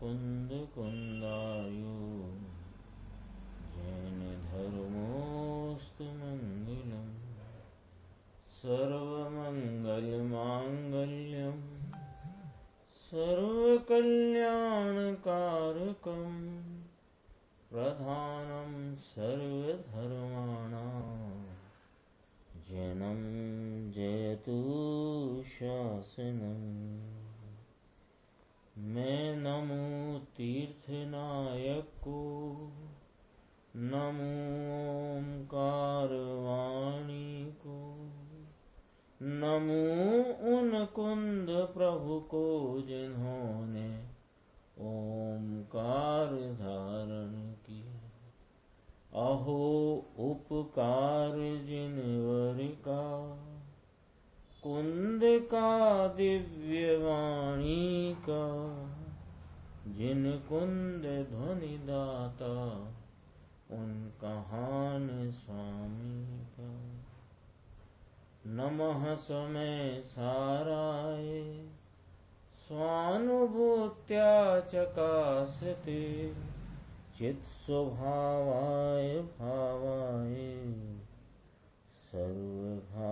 मुकुंद कुंदायु जैन धर्मोस्तु मंगलम सर्वमंगल मांगल्यम सर्वकल्याणकारकम प्रधानम सर्वधर्माणां जैनं जयतु शासनम्। मैं नमो तीर्थनायक को, नमो ओंकार वाणी को, नमो उन कुंद प्रभु को जिन्होंने ओंकार धारण किया। अहो उपकार जिनवर का, कुंद का दिव्य वाणी का, जिन कुंद ध्वनि दाता उन कहान स्वामी का। नमः समय साराय स्वानुभूत्या चकासते चित स्वभावाय भावाय सर्वभावांतरच्छिदे।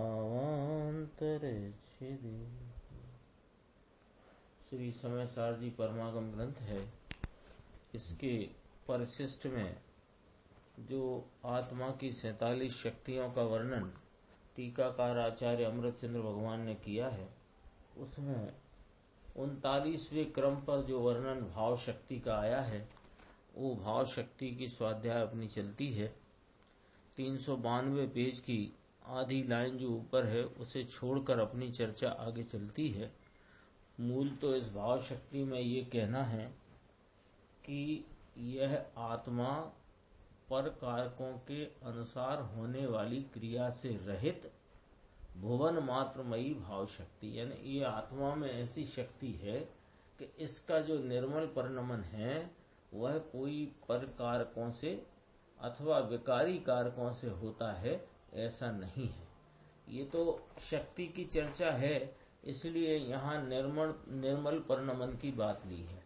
श्री समय सार जी परमागम ग्रंथ है। इसके परिशिष्ट में जो आत्मा की 47 शक्तियों का वर्णन टीकाकार आचार्य अमृतचंद्र भगवान ने किया है, उसमें 39वें क्रम पर जो वर्णन भाव शक्ति का आया है, वो भाव शक्ति की स्वाध्याय अपनी चलती है। 392 पेज की आधी लाइन जो ऊपर है उसे छोड़कर अपनी चर्चा आगे चलती है। मूल तो इस भाव शक्ति में ये कहना है कि यह आत्मा पर कारकों के अनुसार होने वाली क्रिया से रहित भुवन मात्रमयी भाव शक्ति, यानी ये आत्मा में ऐसी शक्ति है कि इसका जो निर्मल परिणमन है वह कोई पर कारकों से अथवा विकारी कारकों से होता है, ऐसा नहीं है। ये तो शक्ति की चर्चा है, इसलिए यहाँ निर्मल परिणमन की बात ली है।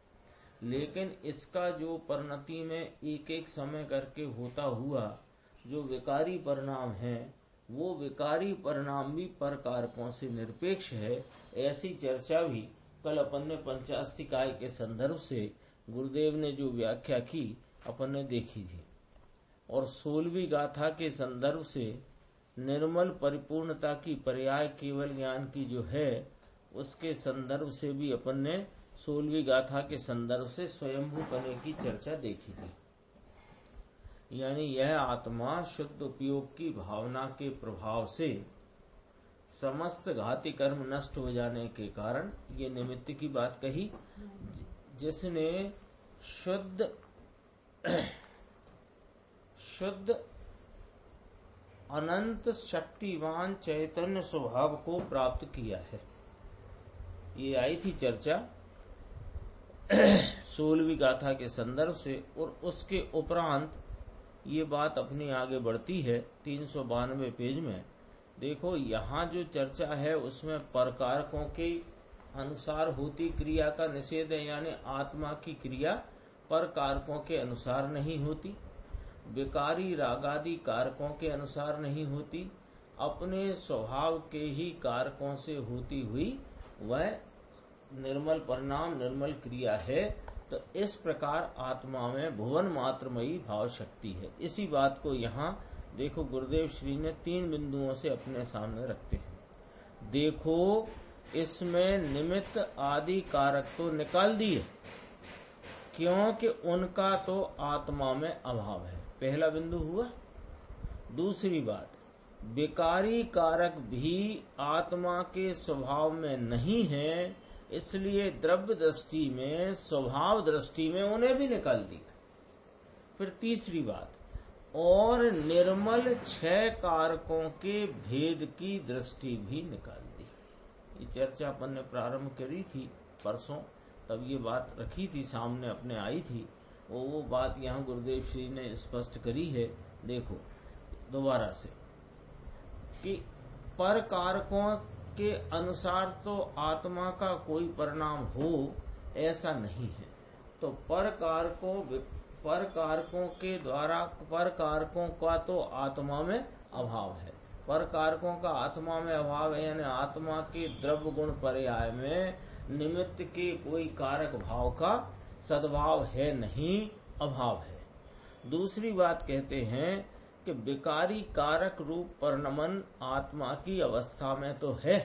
लेकिन इसका जो परिणति में एक एक समय करके होता हुआ जो विकारी परिणाम है, वो विकारी परिणाम भी पर कारकों से निरपेक्ष है। ऐसी चर्चा भी कल अपन ने पंचास्तिकाय के संदर्भ से गुरुदेव ने जो व्याख्या की अपन ने देखी थी, और 16वीं गाथा के संदर्भ से निर्मल परिपूर्णता की पर्याय केवल ज्ञान की जो है, उसके संदर्भ से भी अपन ने 16वीं गाथा के संदर्भ से स्वयंभू पने की चर्चा देखी थी। यानी यह आत्मा शुद्ध उपयोग की भावना के प्रभाव से समस्त घाती कर्म नष्ट हो जाने के कारण ये निमित्त की बात कही, जिसने शुद्ध अनंत शक्तिवान चैतन्य स्वभाव को प्राप्त किया है। ये आई थी चर्चा 16वीं गाथा के संदर्भ से, और उसके उपरांत ये बात अपनी आगे बढ़ती है 392 पेज में। देखो यहाँ जो चर्चा है उसमें परकारकों के अनुसार होती क्रिया का निषेध है, यानी आत्मा की क्रिया पर कारकों के अनुसार नहीं होती, विकारी रागादि कारकों के अनुसार नहीं होती, अपने स्वभाव के ही कारकों से होती हुई वह निर्मल परिणाम निर्मल क्रिया है। तो इस प्रकार आत्मा में भुवन मात्रमयी भाव शक्ति है। इसी बात को यहाँ देखो गुरुदेव श्री ने 3 बिंदुओं से अपने सामने रखते हैं। देखो इसमें निमित्त आदि कारक तो निकाल दिए, क्योंकि उनका तो आत्मा में अभाव है, पहला बिंदु हुआ। दूसरी बात, विकारी कारक भी आत्मा के स्वभाव में नहीं है, इसलिए द्रव्य दृष्टि में स्वभाव दृष्टि में उन्हें भी निकाल दिया। फिर तीसरी बात, और निर्मल 6 कारकों के भेद की दृष्टि भी निकाल दी। ये चर्चा अपन ने प्रारंभ करी थी परसों, तब ये बात रखी थी सामने अपने आई थी, वो बात यहाँ गुरुदेव श्री ने स्पष्ट करी है। देखो दोबारा से कि पर कारकों के अनुसार तो आत्मा का कोई परिणाम हो ऐसा नहीं है, तो पर कारकों के द्वारा पर कारकों का तो आत्मा में अभाव है। पर कारकों का आत्मा में अभाव है, यानी आत्मा के द्रव्य गुण पर्याय में निमित्त के कोई कारक भाव का सद्भाव है नहीं, अभाव है। दूसरी बात कहते हैं कि विकारी कारक रूप परिणमन आत्मा की अवस्था में तो है,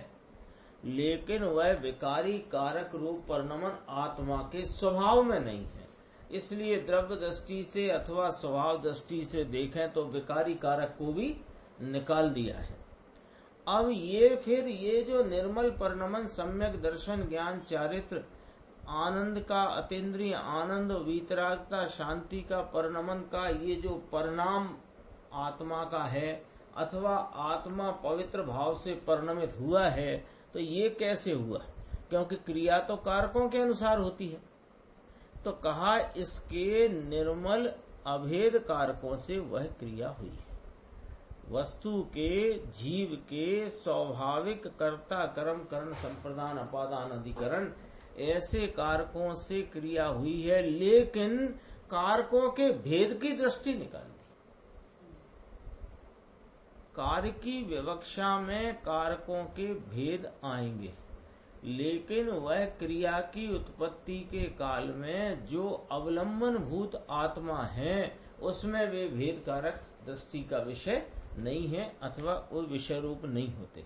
लेकिन वह विकारी कारक रूप परिणमन आत्मा के स्वभाव में नहीं है। इसलिए द्रव्य दृष्टि से अथवा स्वभाव दृष्टि से देखें तो विकारी कारक को भी निकाल दिया है। अब ये जो निर्मल परिणमन, सम्यक दर्शन, ज्ञान, चारित्र, आनंद का, अतीन्द्रिय आनंद, वीतरागता, शांति का, परिणमन का ये जो परिणाम आत्मा का है अथवा आत्मा पवित्र भाव से परिणमित हुआ है, तो ये कैसे हुआ? क्योंकि क्रिया तो कारकों के अनुसार होती है। तो कहा इसके निर्मल अभेद कारकों से वह क्रिया हुई है। वस्तु के, जीव के स्वाभाविक कर्ता कर्म करण संप्रदान अपादान अधिकरण ऐसे कारकों से क्रिया हुई है, लेकिन कारकों के भेद की दृष्टि निकाल दी। कार्य की विवक्षा में कारकों के भेद आएंगे, लेकिन वह क्रिया की उत्पत्ति के काल में जो अवलंबन भूत आत्मा है उसमें वे भेद कारक दृष्टि का विषय नहीं है अथवा वो विषय रूप नहीं होते।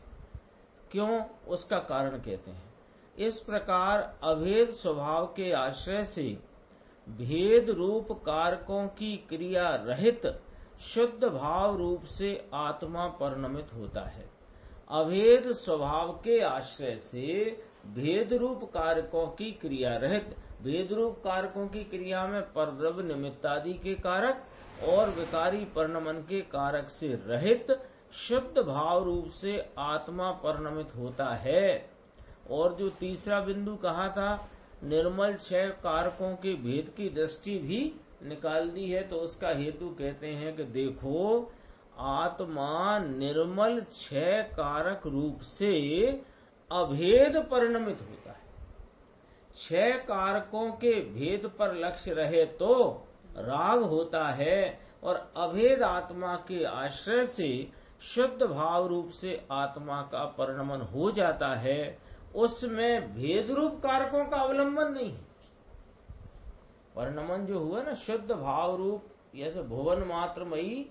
क्यों? उसका कारण कहते हैं। इस प्रकार अभेद स्वभाव के आश्रय से भेद रूप कारकों की क्रिया रहित शुद्ध भाव रूप से आत्मा परिणमित होता है। अभेद स्वभाव के आश्रय से भेद रूप कारकों की क्रिया रहित, भेद रूप कारकों की क्रिया में परद्रव्य निमित्तादि के कारक और विकारी परिणमन के कारक से रहित शुद्ध भाव रूप से आत्मा परिणमित होता है। और जो तीसरा बिंदु कहा था, निर्मल छह कारकों के भेद की दृष्टि भी निकाल दी है, तो उसका हेतु कहते हैं कि देखो, आत्मा निर्मल छह कारक रूप से अभेद परिणमित होता है। छह कारकों के भेद पर लक्ष्य रहे तो राग होता है, और अभेद आत्मा के आश्रय से शुद्ध भाव रूप से आत्मा का परिणमन हो जाता है। उसमें भेद रूप कारकों का अवलंबन नहीं है। परिणमन जो हुआ ना शुद्ध भाव रूप, जैसे भुवन मात्रमयी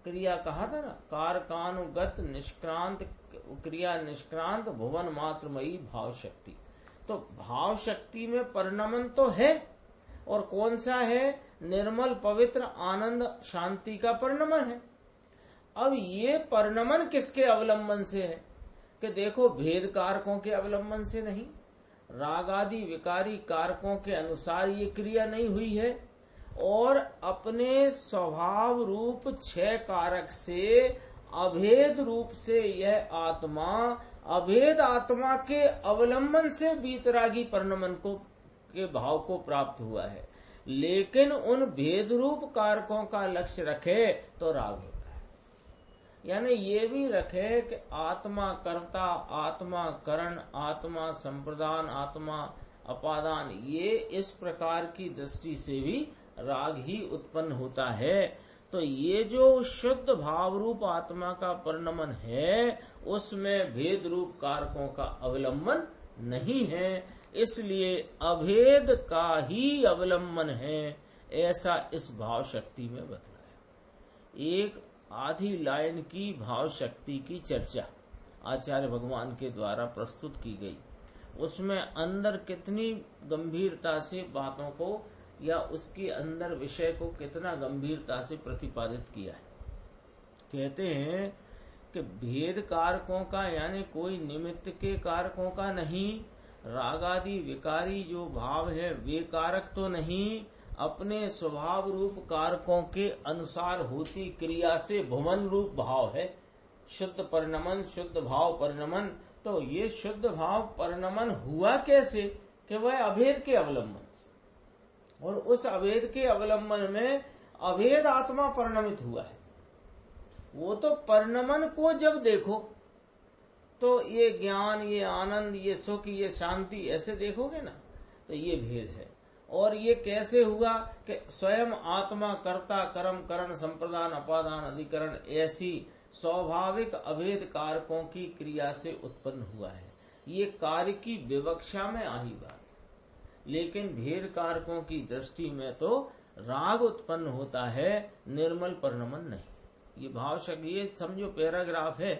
क्रिया कहा था ना, कारकानुगत निष्क्रांत क्रिया निष्क्रांत भुवन मात्रमयी भाव शक्ति। तो भाव शक्ति में परिणमन तो है, और कौन सा है? निर्मल पवित्र आनंद शांति का परिणमन है। अब ये परिणमन किसके अवलंबन से है? कि देखो, भेद कारकों के अवलंबन से नहीं, राग आदि विकारी कारकों के अनुसार ये क्रिया नहीं हुई है, और अपने स्वभाव रूप छह कारक से अभेद रूप से यह आत्मा अभेद आत्मा के अवलंबन से वीतरागी परिणमन को के भाव को प्राप्त हुआ है। लेकिन उन भेद रूप कारकों का लक्ष्य रखे तो राग होता है। यानी ये भी रखे कि आत्मा कर्ता, आत्मा करण, आत्मा संप्रदान, आत्मा अपादान, ये इस प्रकार की दृष्टि से भी राग ही उत्पन्न होता है। तो ये जो शुद्ध भाव रूप आत्मा का परिणमन है, उसमें भेद रूप कारकों का अवलंबन नहीं है, इसलिए अभेद का ही अवलंबन है, ऐसा इस भाव शक्ति में बतलाया। एक आधी लाइन की भाव शक्ति की चर्चा आचार्य भगवान के द्वारा प्रस्तुत की गई। उसमें अंदर कितनी गंभीरता से बातों को या उसके अंदर विषय को कितना गंभीरता से प्रतिपादित किया है। कहते हैं कि भेद कारकों का, यानी कोई निमित्त के कारकों का नहीं, राग आदि विकारी जो भाव है वे कारक तो नहीं, अपने स्वभाव रूप कारकों के अनुसार होती क्रिया से भुवन रूप भाव है, शुद्ध परिणमन, शुद्ध भाव परिणमन। तो ये शुद्ध भाव परिणमन हुआ कैसे? कि वह अभेद के अवलंबन से, और उस अभेद के अवलंबन में अभेद आत्मा परिणमित हुआ है। वो तो परिणमन को जब देखो तो ये ज्ञान, ये आनंद, ये सुख, ये शांति ऐसे देखोगे ना, तो ये भेद है। और ये कैसे हुआ कि स्वयं आत्मा कर्ता कर्म करण संप्रदान अपादान अधिकरण ऐसी स्वाभाविक अभेद कारकों की क्रिया से उत्पन्न हुआ है। ये कार्य की विवक्षा में आई बात, लेकिन भेद कारकों की दृष्टि में तो राग उत्पन्न होता है, निर्मल परिणमन नहीं। ये भाव शक्ति, ये समझो पैराग्राफ है,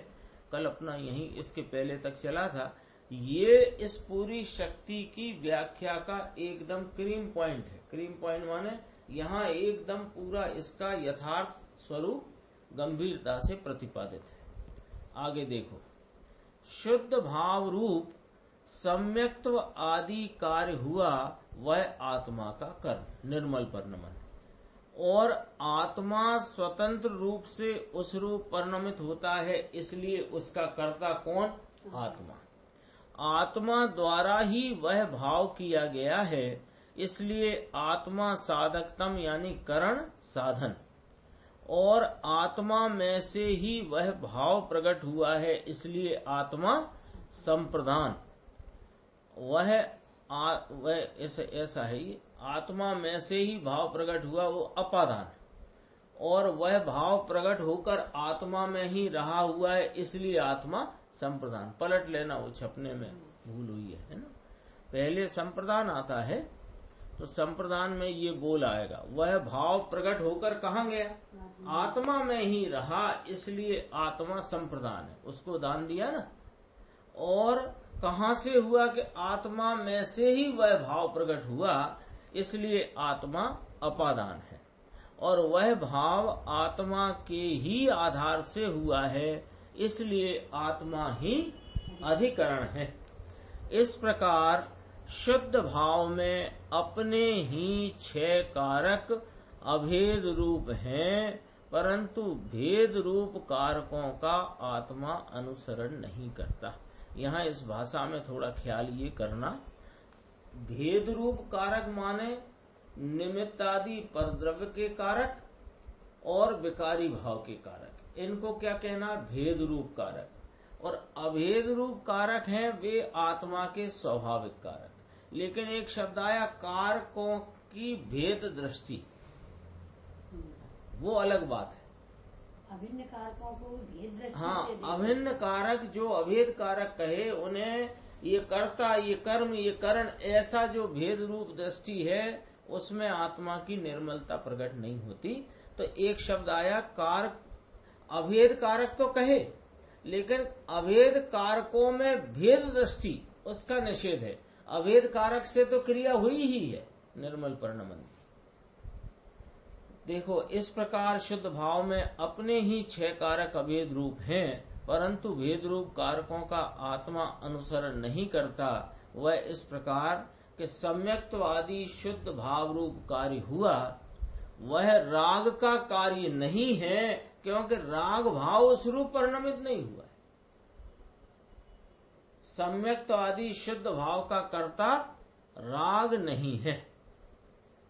कल अपना यही इसके पहले तक चला था। ये इस पूरी शक्ति की व्याख्या का एकदम क्रीम पॉइंट है। क्रीम पॉइंट माने यहाँ एकदम पूरा इसका यथार्थ स्वरूप गंभीरता से प्रतिपादित है। आगे देखो, शुद्ध भाव रूप सम्यक्त्व आदि कार्य हुआ वह आत्मा का कर्म निर्मल परिणमन, और आत्मा स्वतंत्र रूप से उस रूप परिणमित होता है, इसलिए उसका कर्ता कौन? आत्मा। आत्मा द्वारा ही वह भाव किया गया है, इसलिए आत्मा साधकतम यानी करण साधन, और आत्मा में से ही वह भाव प्रकट हुआ है, इसलिए आत्मा संप्रदान। वह ऐसा है, आत्मा में से ही भाव प्रकट हुआ वो अपादान, और वह भाव प्रकट होकर आत्मा में ही रहा हुआ है, इसलिए आत्मा संप्रदान। पलट लेना, वो छपने में भूल हुई है ना। पहले संप्रदान आता है तो संप्रदान में ये बोल आएगा, वह भाव प्रकट होकर कहाँ गया? आत्मा में ही रहा, इसलिए आत्मा संप्रदान है। उसको दान दिया ना। और कहाँ से हुआ कि आत्मा में से ही वह भाव प्रकट हुआ, इसलिए आत्मा अपादान है, और वह भाव आत्मा के ही आधार से हुआ है, इसलिए आत्मा ही अधिकरण है। इस प्रकार शुद्ध भाव में अपने ही 6 कारक अभेद रूप हैं, परंतु भेद रूप कारकों का आत्मा अनुसरण नहीं करता। यहाँ इस भाषा में थोड़ा ख्याल ये करना, भेद रूप कारक माने निमित्तादि परद्रव्य के कारक और विकारी भाव के कारक, इनको क्या कहना? भेद रूप कारक। और अभेद रूप कारक हैं वे आत्मा के स्वाभाविक कारक। लेकिन एक शब्द आया कारकों की भेद दृष्टि, वो अलग बात है। अभिन्न कारकों को भेद दृष्टि हाँ, से अभिन्न कारक जो अभेद कारक कहे, उन्हें ये कर्ता, ये कर्म, ये करण, ऐसा जो भेद रूप दृष्टि है, उसमें आत्मा की निर्मलता प्रकट नहीं होती। तो एक शब्द आया कारक, अभेद कारक तो कहे, लेकिन अभेद कारकों में भेद दृष्टि उसका निषेध है। अभेद कारक से तो क्रिया हुई ही है निर्मल परिणमन। देखो, इस प्रकार शुद्ध भाव में अपने ही 6 कारक अभेद रूप हैं, परंतु भेद रूप कारकों का आत्मा अनुसरण नहीं करता। वह इस प्रकार के सम्यक्त्व आदि शुद्ध भाव रूप कार्य हुआ, वह राग का कार्य नहीं है, क्योंकि राग भाव उस रूप परिणमित नहीं हुआ है। सम्यक्त्व आदि शुद्ध भाव का कर्ता राग नहीं है,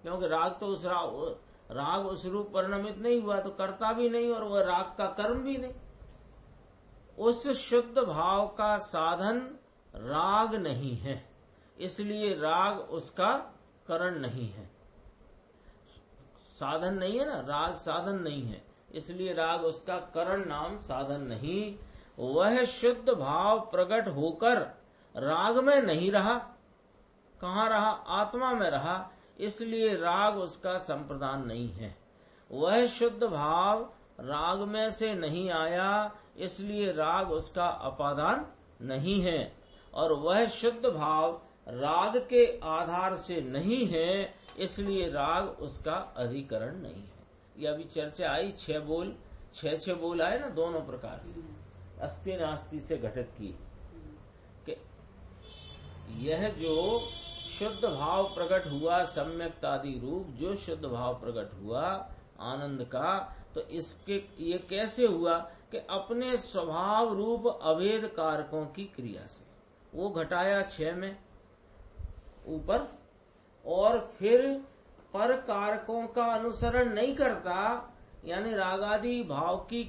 क्योंकि राग तो राग उस रूप परिणमित नहीं हुआ, तो कर्ता भी नहीं, और वह राग का कर्म भी नहीं। उस शुद्ध भाव का साधन राग नहीं है, इसलिए राग उसका करण नहीं है। साधन नहीं है ना, राग साधन नहीं है, इसलिए राग उसका करण नाम साधन नहीं। वह शुद्ध भाव प्रकट होकर राग में नहीं रहा, कहाँ रहा? आत्मा में रहा, इसलिए राग उसका संप्रदान नहीं है। वह शुद्ध भाव राग में से नहीं आया, इसलिए राग उसका अपादान नहीं है, और वह शुद्ध भाव राग के आधार से नहीं है, इसलिए राग उसका अधिकरण नहीं है। यह अभी चर्चा आई, 6 बोल आए ना, दोनों प्रकार से अस्ति नास्ति से घटित की कि यह जो शुद्ध भाव प्रकट हुआ, सम्यक्तादि रूप जो शुद्ध भाव प्रकट हुआ आनंद का, तो इसके ये कैसे हुआ कि अपने स्वभाव रूप अभेद कारकों की क्रिया से। वो घटाया 6 में ऊपर, और फिर पर कारकों का अनुसरण नहीं करता, यानी रागादि भाव की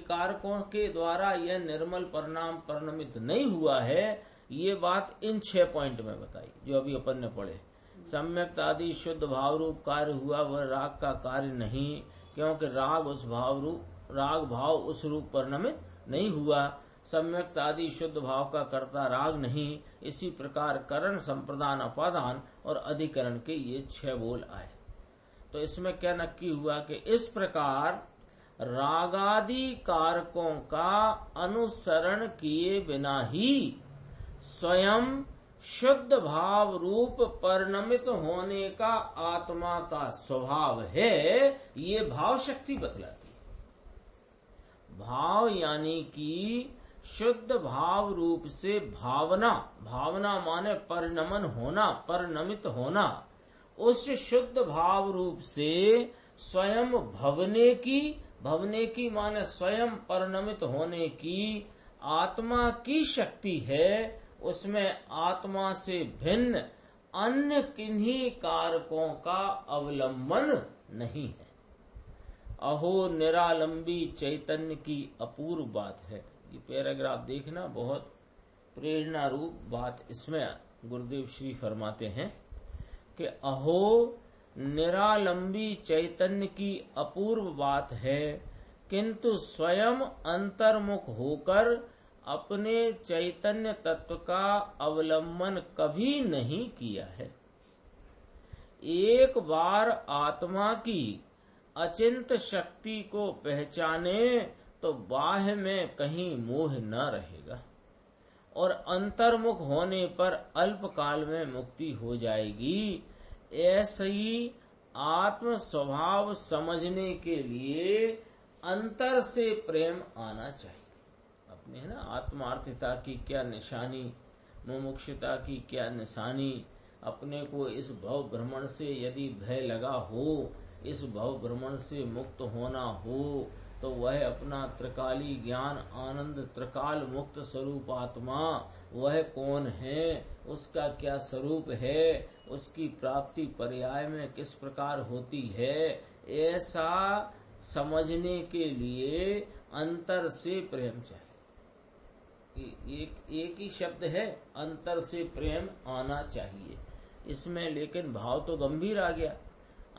कारकों के द्वारा यह निर्मल परिणाम परिणमित नहीं हुआ है। ये बात इन 6 पॉइंट में बताई जो अभी अपन ने पढ़े सम्यक्त आदि शुद्ध भाव रूप कार्य हुआ, वह राग का कार्य नहीं, क्योंकि राग भाव उस रूप परिणमित नहीं हुआ। सम्यक्त आदि शुद्ध भाव का कर्ता राग नहीं। इसी प्रकार करण, संप्रदान, अपादान और अधिकरण के ये 6 बोल आए। तो इसमें क्या नक्की हुआ कि इस प्रकार रागादि कारकों का अनुसरण किए बिना ही स्वयं शुद्ध भाव रूप परिणमित होने का आत्मा का स्वभाव है, ये भाव शक्ति बतलाती है। भाव यानी कि शुद्ध भाव रूप से भावना, भावना माने परिणमन होना, परिणमित होना, उस शुद्ध भाव रूप से स्वयं भवने की माने स्वयं परिणमित होने की आत्मा की शक्ति है। उसमें आत्मा से भिन्न अन्य किन्हीं कारकों का अवलंबन नहीं है। अहो निरालंबी चैतन्य की अपूर्व बात है। ये पैराग्राफ देखना, बहुत प्रेरणा रूप बात इसमें गुरुदेव श्री फरमाते हैं कि अहो निरालंबी चैतन्य की अपूर्व बात है, किंतु स्वयं अंतर्मुख होकर अपने चैतन्य तत्व का अवलंबन कभी नहीं किया है। एक बार आत्मा की अचिंत शक्ति को पहचाने तो बाह्य में कहीं मोह न रहेगा और अंतर्मुख होने पर अल्पकाल में मुक्ति हो जाएगी। ऐसे ही आत्म स्वभाव समझने के लिए अंतर से प्रेम आना चाहिए। अपने है ना, आत्मार्थता की क्या निशानी, मुमुक्षुता की क्या निशानी। अपने को इस भव भ्रमण से यदि भय लगा हो, इस भव भ्रमण से मुक्त होना हो, तो वह अपना त्रिकाली ज्ञान आनंद त्रिकाल मुक्त स्वरूप आत्मा वह कौन है, उसका क्या स्वरूप है, उसकी प्राप्ति पर्याय में किस प्रकार होती है, ऐसा समझने के लिए अंतर से प्रेम चाहिए। एक ही शब्द है, अंतर से प्रेम आना चाहिए इसमें, लेकिन भाव तो गंभीर आ गया।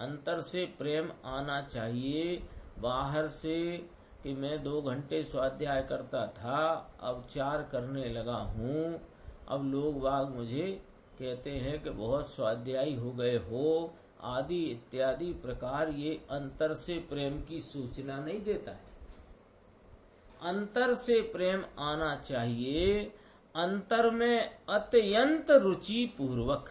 अंतर से प्रेम आना चाहिए। बाहर से कि मैं 2 घंटे स्वाध्याय करता था, अब 4 करने लगा हूँ। अब लोग बाग मुझे कहते हैं कि बहुत स्वाध्यायी हो गए हो, आदि इत्यादि प्रकार, ये अंतर से प्रेम की सूचना नहीं देता है। अंतर से प्रेम आना चाहिए। अंतर में अत्यंत रुचि पूर्वक,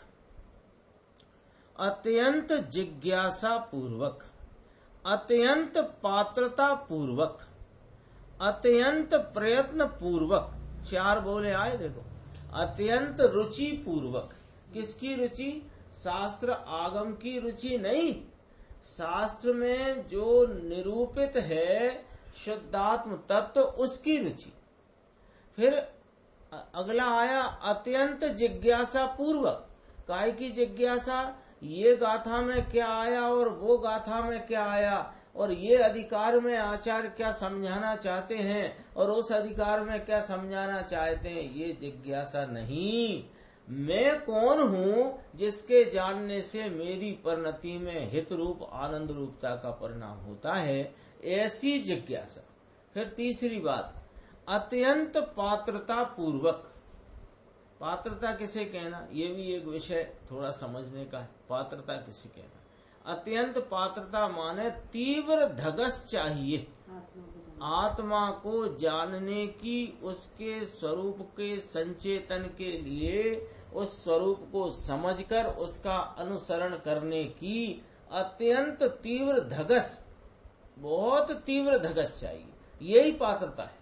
अत्यंत जिज्ञासा पूर्वक, अत्यंत पात्रता पूर्वक, अत्यंत प्रयत्न पूर्वक, 4 बोले आए देखो। अत्यंत रुचि पूर्वक, किसकी रुचि? शास्त्र आगम की रुचि नहीं, शास्त्र में जो निरूपित है शुद्धात्म तत्व उसकी रुचि। फिर अगला आया अत्यंत जिज्ञासा पूर्वक। काय की जिज्ञासा? ये गाथा में क्या आया और वो गाथा में क्या आया, और ये अधिकार में आचार्य क्या समझाना चाहते हैं और उस अधिकार में क्या समझाना चाहते हैं, ये जिज्ञासा नहीं। मैं कौन हूँ जिसके जानने से मेरी परिणति में हित रूप आनंद रूपता का परिणाम होता है, ऐसी जिज्ञासा। फिर तीसरी बात, अत्यंत पात्रता पूर्वक। पात्रता किसे कहना, ये भी एक विषय थोड़ा समझने का है। पात्रता किसे कहना? अत्यंत पात्रता माने तीव्र धगस चाहिए आत्मा को जानने की, उसके स्वरूप के संचेतन के लिए, उस स्वरूप को समझकर उसका अनुसरण करने की अत्यंत तीव्र धगस, बहुत तीव्र धगस चाहिए। यही पात्रता है,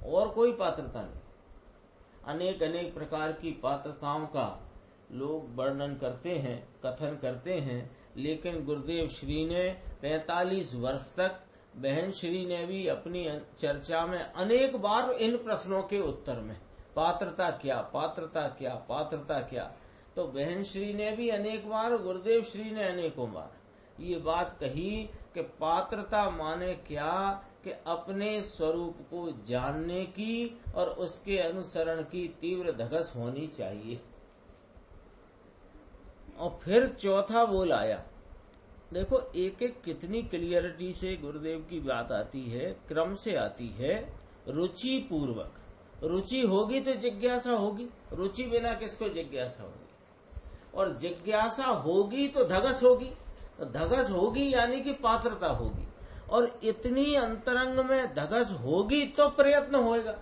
और कोई पात्रता नहीं। अनेक अनेक प्रकार की पात्रताओं का लोग वर्णन करते हैं, कथन करते हैं, लेकिन गुरुदेव श्री ने 45 वर्ष तक, बहन श्री ने भी अपनी चर्चा में अनेक बार इन प्रश्नों के उत्तर में पात्रता क्या, पात्रता क्या, पात्रता क्या, तो बहन श्री ने भी अनेक बार, गुरुदेव श्री ने अनेकों बार ये बात कही कि पात्रता माने क्या, कि अपने स्वरूप को जानने की और उसके अनुसरण की तीव्र धगस होनी चाहिए। और फिर चौथा बोल आया। देखो एक एक कितनी क्लियरिटी से गुरुदेव की बात आती है, क्रम से आती है। रुचि पूर्वक, रुचि होगी तो जिज्ञासा होगी, रुचि बिना किसको जिज्ञासा होगी, और जिज्ञासा होगी तो धगस होगी, तो धगस होगी यानी कि पात्रता होगी, और इतनी अंतरंग में धगस होगी तो प्रयत्न होएगा,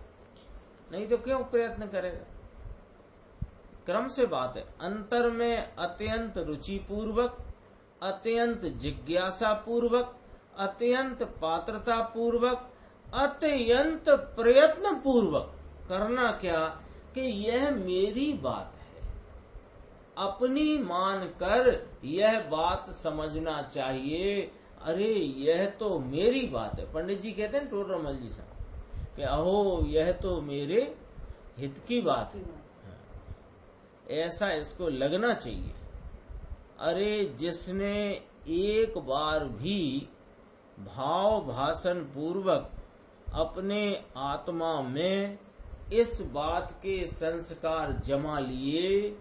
नहीं तो क्यों प्रयत्न करेगा। क्रम से बात है। अंतर में अत्यंत रुचि पूर्वक, अत्यंत जिज्ञासा पूर्वक, अत्यंत पात्रता पूर्वक, अत्यंत प्रयत्न पूर्वक करना क्या कि यह मेरी बात है, अपनी मानकर यह बात समझना चाहिए। अरे यह तो मेरी बात है। पंडित जी कहते हैं टोडरमल जी साहब कि अहो यह तो मेरे हित की बात है, ऐसा इसको लगना चाहिए। अरे जिसने एक बार भी भाव भाषण पूर्वक अपने आत्मा में इस बात के संस्कार जमा लिए,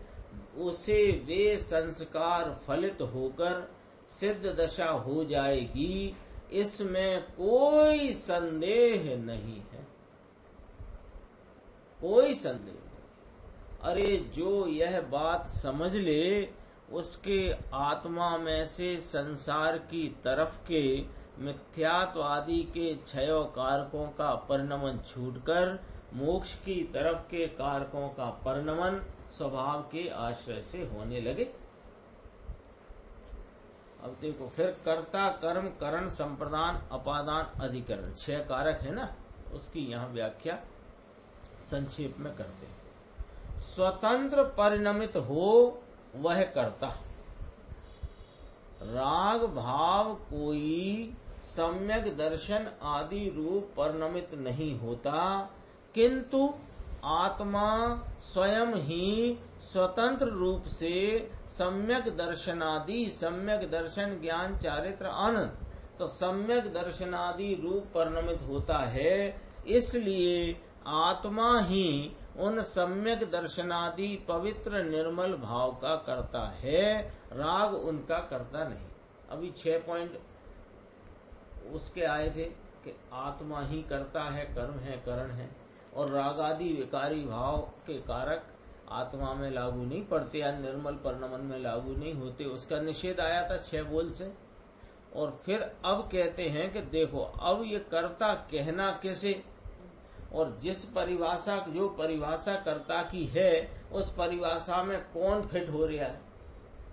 उसे वे संस्कार फलित होकर सिद्ध दशा हो जाएगी, इसमें कोई संदेह नहीं है, कोई संदेह नहीं। अरे जो यह बात समझ ले, उसके आत्मा में से संसार की तरफ के मिथ्यात्वादी के क्षय कारकों का परिणमन छूटकर मोक्ष की तरफ के कारकों का परिणमन स्वभाव के आश्रय से होने लगे। अब देखो फिर कर्ता कर्म करण संप्रदान अपादान अधिकरण 6 कारक है ना, उसकी यहाँ व्याख्या संक्षेप में करते हैं। स्वतंत्र परिणमित हो वह कर्ता, राग भाव कोई सम्यक दर्शन आदि रूप परिणमित नहीं होता, किंतु आत्मा स्वयं ही स्वतंत्र रूप से सम्यक दर्शनादि, सम्यक दर्शन ज्ञान चारित्र आनंद, तो सम्यक दर्शनादि रूप परिणमित होता है। इसलिए आत्मा ही उन सम्यक दर्शनादि पवित्र निर्मल भाव का करता है, राग उनका करता नहीं। अभी 6 पॉइंट उसके आए थे कि आत्मा ही करता है, कर्म है, करण है, और राग आदि विकारी भाव के कारक आत्मा में लागू नहीं पड़ते या निर्मल परिणमन में लागू नहीं होते, उसका निषेध आया था 6 बोल से। और फिर अब कहते हैं कि देखो अब ये कर्ता कहना कैसे, और जिस परिभाषा, जो परिभाषा कर्ता की है, उस परिभाषा में कौन फिट हो रहा है,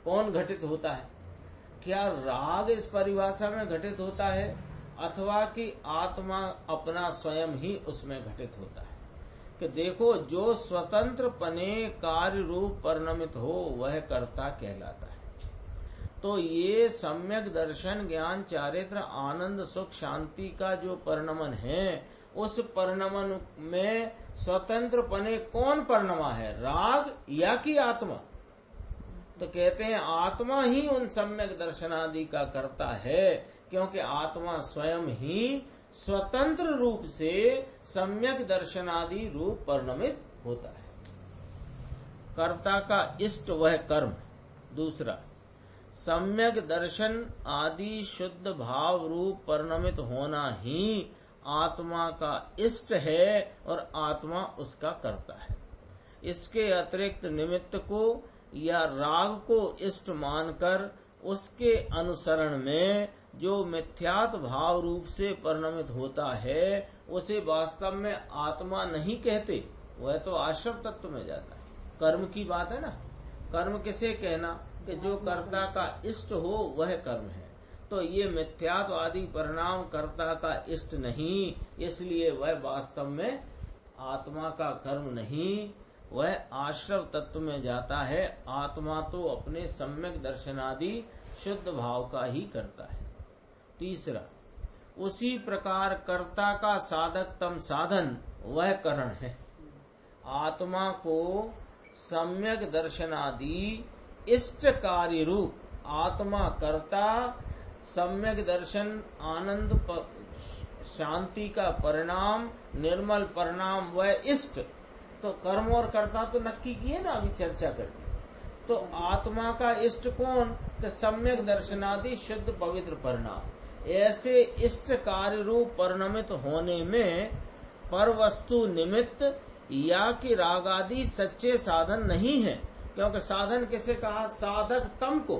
कौन घटित होता है। क्या राग इस परिभाषा में घटित होता है, अथवा कि आत्मा अपना स्वयं ही उसमें घटित होता है। कि देखो जो स्वतंत्र पने कार्य रूप परिणमित हो वह कर्ता कहलाता है। तो ये सम्यक दर्शन ज्ञान चारित्र आनंद सुख शांति का जो परिणमन है, उस परिणमन में स्वतंत्र पने कौन परिणमा है, राग या कि आत्मा। तो कहते हैं आत्मा ही उन सम्यक दर्शनादि का करता है, क्योंकि आत्मा स्वयं ही स्वतंत्र रूप से सम्यक दर्शनादि रूप परिणमित होता है। कर्ता का इष्ट वह कर्म। दूसरा, सम्यक दर्शन आदि शुद्ध भाव रूप परिणमित होना ही आत्मा का इष्ट है और आत्मा उसका करता है। इसके अतिरिक्त निमित्त को या राग को इष्ट मानकर उसके अनुसरण में जो मिथ्यात्व भाव रूप से परिणमित होता है, उसे वास्तव में आत्मा नहीं कहते, वह तो आश्रव तत्व में जाता है। कर्म की बात है ना, कर्म किसे कहना कि जो कर्ता का इष्ट हो वह कर्म है। तो ये मिथ्यात्व आदि परिणाम कर्ता का इष्ट नहीं, इसलिए वह वास्तव में आत्मा का कर्म नहीं, वह आश्रव तत्व में जाता है। आत्मा तो अपने सम्यक दर्शनादि शुद्ध भाव का ही करता है। तीसरा, उसी प्रकार कर्ता का साधकतम साधन वह करण है। आत्मा को सम्यक दर्शनादि इष्ट कार्य रूप आत्मा कर्ता, सम्यक दर्शन आनंद शांति का परिणाम, निर्मल परिणाम वह इष्ट। तो कर्म और कर्ता तो नक्की किए ना अभी चर्चा करके। तो आत्मा का इष्ट कौन? कि सम्यक दर्शनादि शुद्ध पवित्र परिणाम। ऐसे इष्ट कार्य रूप परिणमित होने में पर वस्तु निमित्त या कि राग आदि सच्चे साधन नहीं है। क्योंकि साधन किसे कहा? साधक तम को।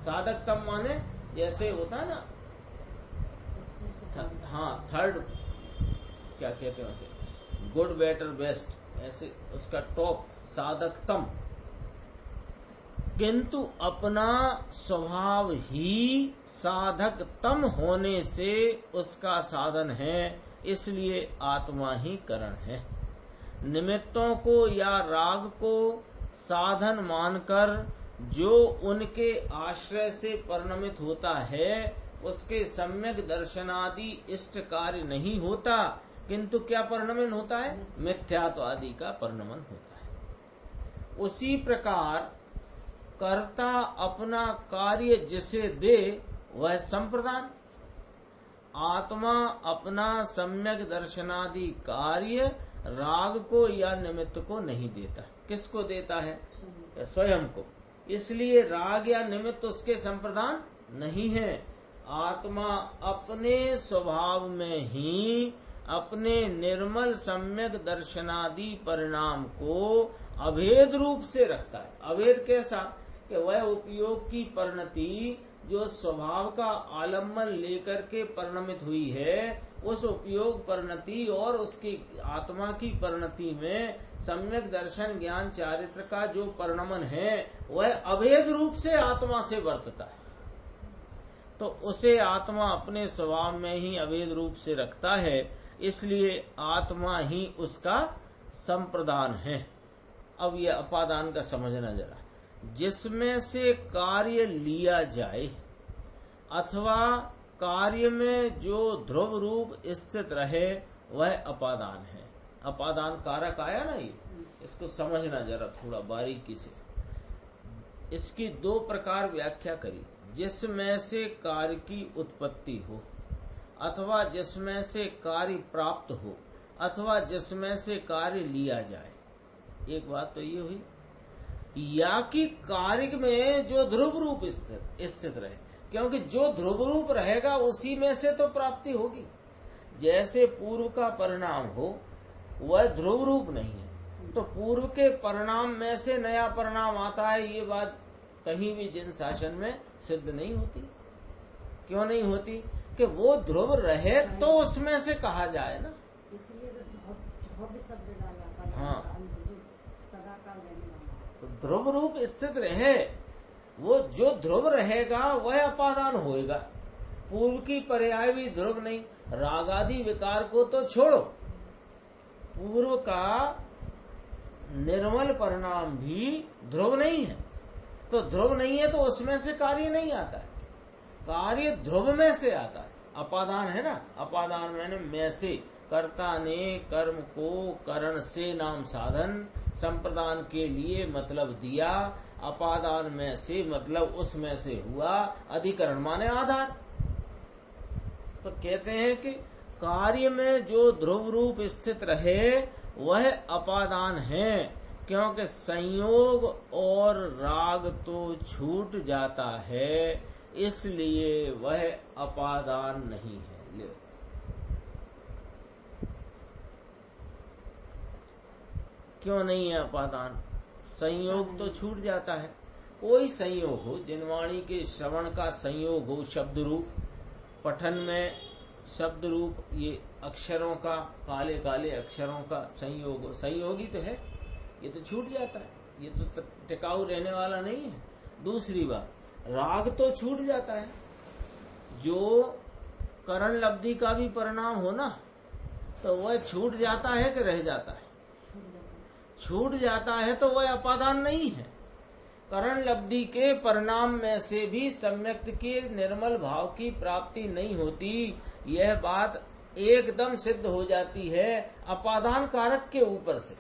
साधक तम माने जैसे होता है ना, हाँ, थर्ड क्या कहते हैं उसे, गुड बेटर बेस्ट, ऐसे उसका टॉप साधक तम। किंतु अपना स्वभाव ही साधक तम होने से उसका साधन है, इसलिए आत्मा ही कारण है। निमित्तों को या राग को साधन मानकर जो उनके आश्रय से परिणमित होता है, उसके सम्यक दर्शनादि इष्ट कार्य नहीं होता, किंतु क्या परिणमन होता है? मिथ्यात्व आदि का परिणमन होता है। उसी प्रकार कर्ता अपना कार्य जिसे दे वह संप्रदान। आत्मा अपना सम्यक दर्शनादि कार्य राग को या निमित्त को नहीं देता। किसको देता है? स्वयं को। इसलिए राग या निमित्त उसके संप्रदान नहीं है। आत्मा अपने स्वभाव में ही अपने निर्मल सम्यक दर्शनादि परिणाम को अभेद रूप से रखता है। अभेद कैसा? कि वह उपयोग की परिणति जो स्वभाव का आलम्बन लेकर के परिणमित हुई है, उस उपयोग परिणति और उसकी आत्मा की परिणति में सम्यक दर्शन ज्ञान चारित्र का जो परिणमन है, वह अभेद रूप से आत्मा से वर्तता है। तो उसे आत्मा अपने स्वभाव में ही अभेद रूप से रखता है, इसलिए आत्मा ही उसका संप्रदान है। अब यह अपादान का समझना जरा। जिसमें से कार्य लिया जाए अथवा कार्य में जो ध्रुव रूप स्थित रहे, वह अपादान है। अपादान कारक आया ना, ये इसको समझना जरा थोड़ा बारीकी से। इसकी दो प्रकार व्याख्या करी। जिसमें से कार्य की उत्पत्ति हो, अथवा जिसमें से कार्य प्राप्त हो, अथवा जिसमें से कार्य लिया जाए। एक बात तो ये हुई, या कि कार्य में जो ध्रुव रूप स्थित रहे, क्योंकि जो ध्रुव रूप रहेगा उसी में से तो प्राप्ति होगी। जैसे पूर्व का परिणाम हो वह ध्रुव रूप नहीं है, तो पूर्व के परिणाम में से नया परिणाम आता है, ये बात कहीं भी जिन शासन में सिद्ध नहीं होती। क्यों नहीं होती? कि वो ध्रुव रहे तो उसमें से कहा जाए ना। इसलिए ध्रुव शब्द डाला था। हाँ, सदाकाल रहने वाला। तो ध्रुव रूप स्थित रहे, वो जो ध्रुव रहेगा वह अपादान होएगा। पूर्व की पर्याय भी ध्रुव नहीं। रागादि विकार को तो छोड़ो, पूर्व का निर्मल परिणाम भी ध्रुव नहीं है। तो ध्रुव नहीं है तो उसमें से कार्य नहीं आता है, कार्य ध्रुव में से आता है। अपादान है ना, अपादान मैंने में से, कर्ता ने कर्म को करण से नाम साधन संप्रदान के लिए मतलब दिया। अपादान में से मतलब उसमें से हुआ, अधिकरण माने आधार। तो कहते हैं कि कार्य में जो ध्रुव रूप स्थित रहे वह अपादान है, क्योंकि संयोग और राग तो छूट जाता है, इसलिए वह अपादान नहीं है। ले क्यों नहीं है अपादान? संयोग तो छूट जाता है। कोई संयोग हो, जिनवाणी के श्रवण का संयोग हो, शब्द रूप पठन में शब्द रूप ये अक्षरों का, काले काले अक्षरों का संयोग हो, संयोगी तो है, ये तो छूट जाता है, ये तो टिकाऊ रहने वाला नहीं है। दूसरी बात, राग तो छूट जाता है। जो करण लब्धि का भी परिणाम हो ना, तो वह छूट जाता है कि रह जाता है? छूट जाता है, तो वह अपादान नहीं है। करण लब्धि के परिणाम में से भी सम्यक्त के निर्मल भाव की प्राप्ति नहीं होती, यह बात एकदम सिद्ध हो जाती है अपादान कारक के ऊपर से।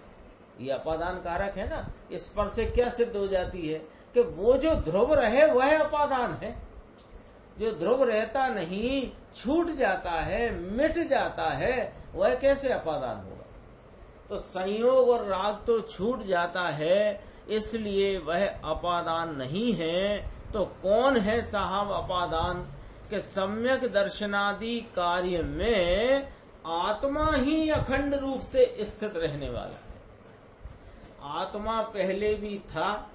ये अपादान कारक है ना, इस पर से क्या सिद्ध हो जाती है कि वो जो ध्रुव रहे वह अपादान है। जो ध्रुव रहता नहीं, छूट जाता है, मिट जाता है, वह कैसे अपादान होगा? तो संयोग और राग तो छूट जाता है, इसलिए वह अपादान नहीं है। तो कौन है साहब अपादान? कि सम्यक दर्शनादि कार्य में आत्मा ही अखंड रूप से स्थित रहने वाला है। आत्मा पहले भी था,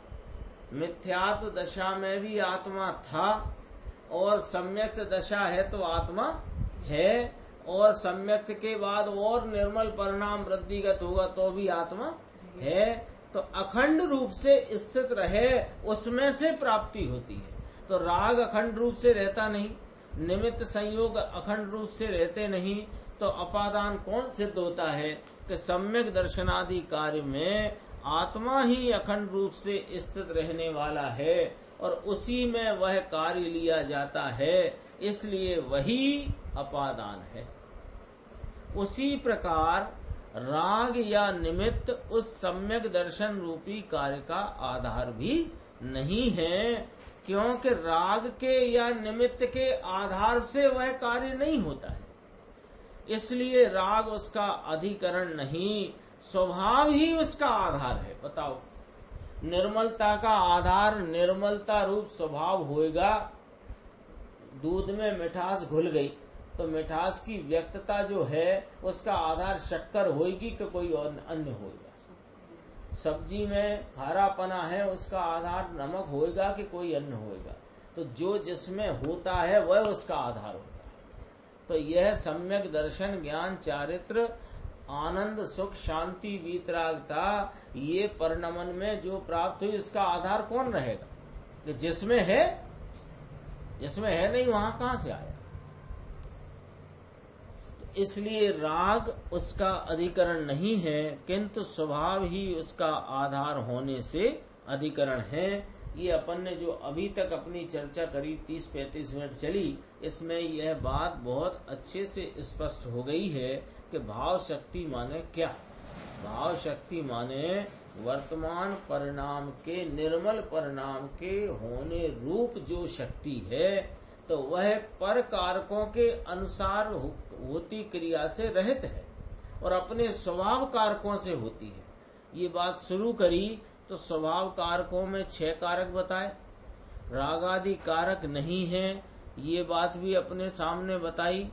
मिथ्यात्व दशा में भी आत्मा था, और सम्यक दशा है तो आत्मा है, और सम्यक के बाद और निर्मल परिणाम वृद्धिगत होगा तो भी आत्मा है। तो अखंड रूप से स्थित रहे, उसमें से प्राप्ति होती है। तो राग अखंड रूप से रहता नहीं, निमित्त संयोग अखंड रूप से रहते नहीं, तो अपादान कौन सिद्ध होता है? कि सम्यक दर्शनादि कार्य में आत्मा ही अखंड रूप से स्थित रहने वाला है, और उसी में वह कार्य लिया जाता है, इसलिए वही अपादान है। उसी प्रकार राग या निमित्त उस सम्यक दर्शन रूपी कार्य का आधार भी नहीं है, क्योंकि राग के या निमित्त के आधार से वह कार्य नहीं होता है। इसलिए राग उसका अधिकरण नहीं, स्वभाव ही उसका आधार है। बताओ, निर्मलता का आधार निर्मलता रूप स्वभाव होएगा। दूध में मिठास घुल गई तो मिठास की व्यक्तता जो है उसका आधार शक्कर होगी कि कोई अन्य होगा। सब्जी में खारापना है, उसका आधार नमक होएगा कि कोई अन्य होएगा। तो जो जिसमें होता है वह उसका आधार होता है। तो यह सम्यक दर्शन, ज्ञान, चारित्र, आनंद, सुख, शांति, वीतरागता, ये परिणमन में जो प्राप्त हुई उसका आधार कौन रहेगा? कि जिसमें है नहीं वहां कहां से आया? तो इसलिए राग उसका अधिकरण नहीं है, किंतु स्वभाव ही उसका आधार होने से अधिकरण है। ये अपन ने जो अभी तक अपनी चर्चा करी 30-35 मिनट चली, इसमें यह बात बहुत अच्छे से स्पष्ट हो गई है कि भाव शक्ति माने क्या? भाव शक्ति माने वर्तमान परिणाम के, निर्मल परिणाम के होने रूप जो शक्ति है, तो वह पर कारकों के अनुसार होती क्रिया से रहित है और अपने स्वभाव कारकों से होती है। ये बात शुरू करी तो स्वभाव कारकों में 6 कारक बताए, रागादि कारक नहीं है, ये बात भी अपने सामने बताई।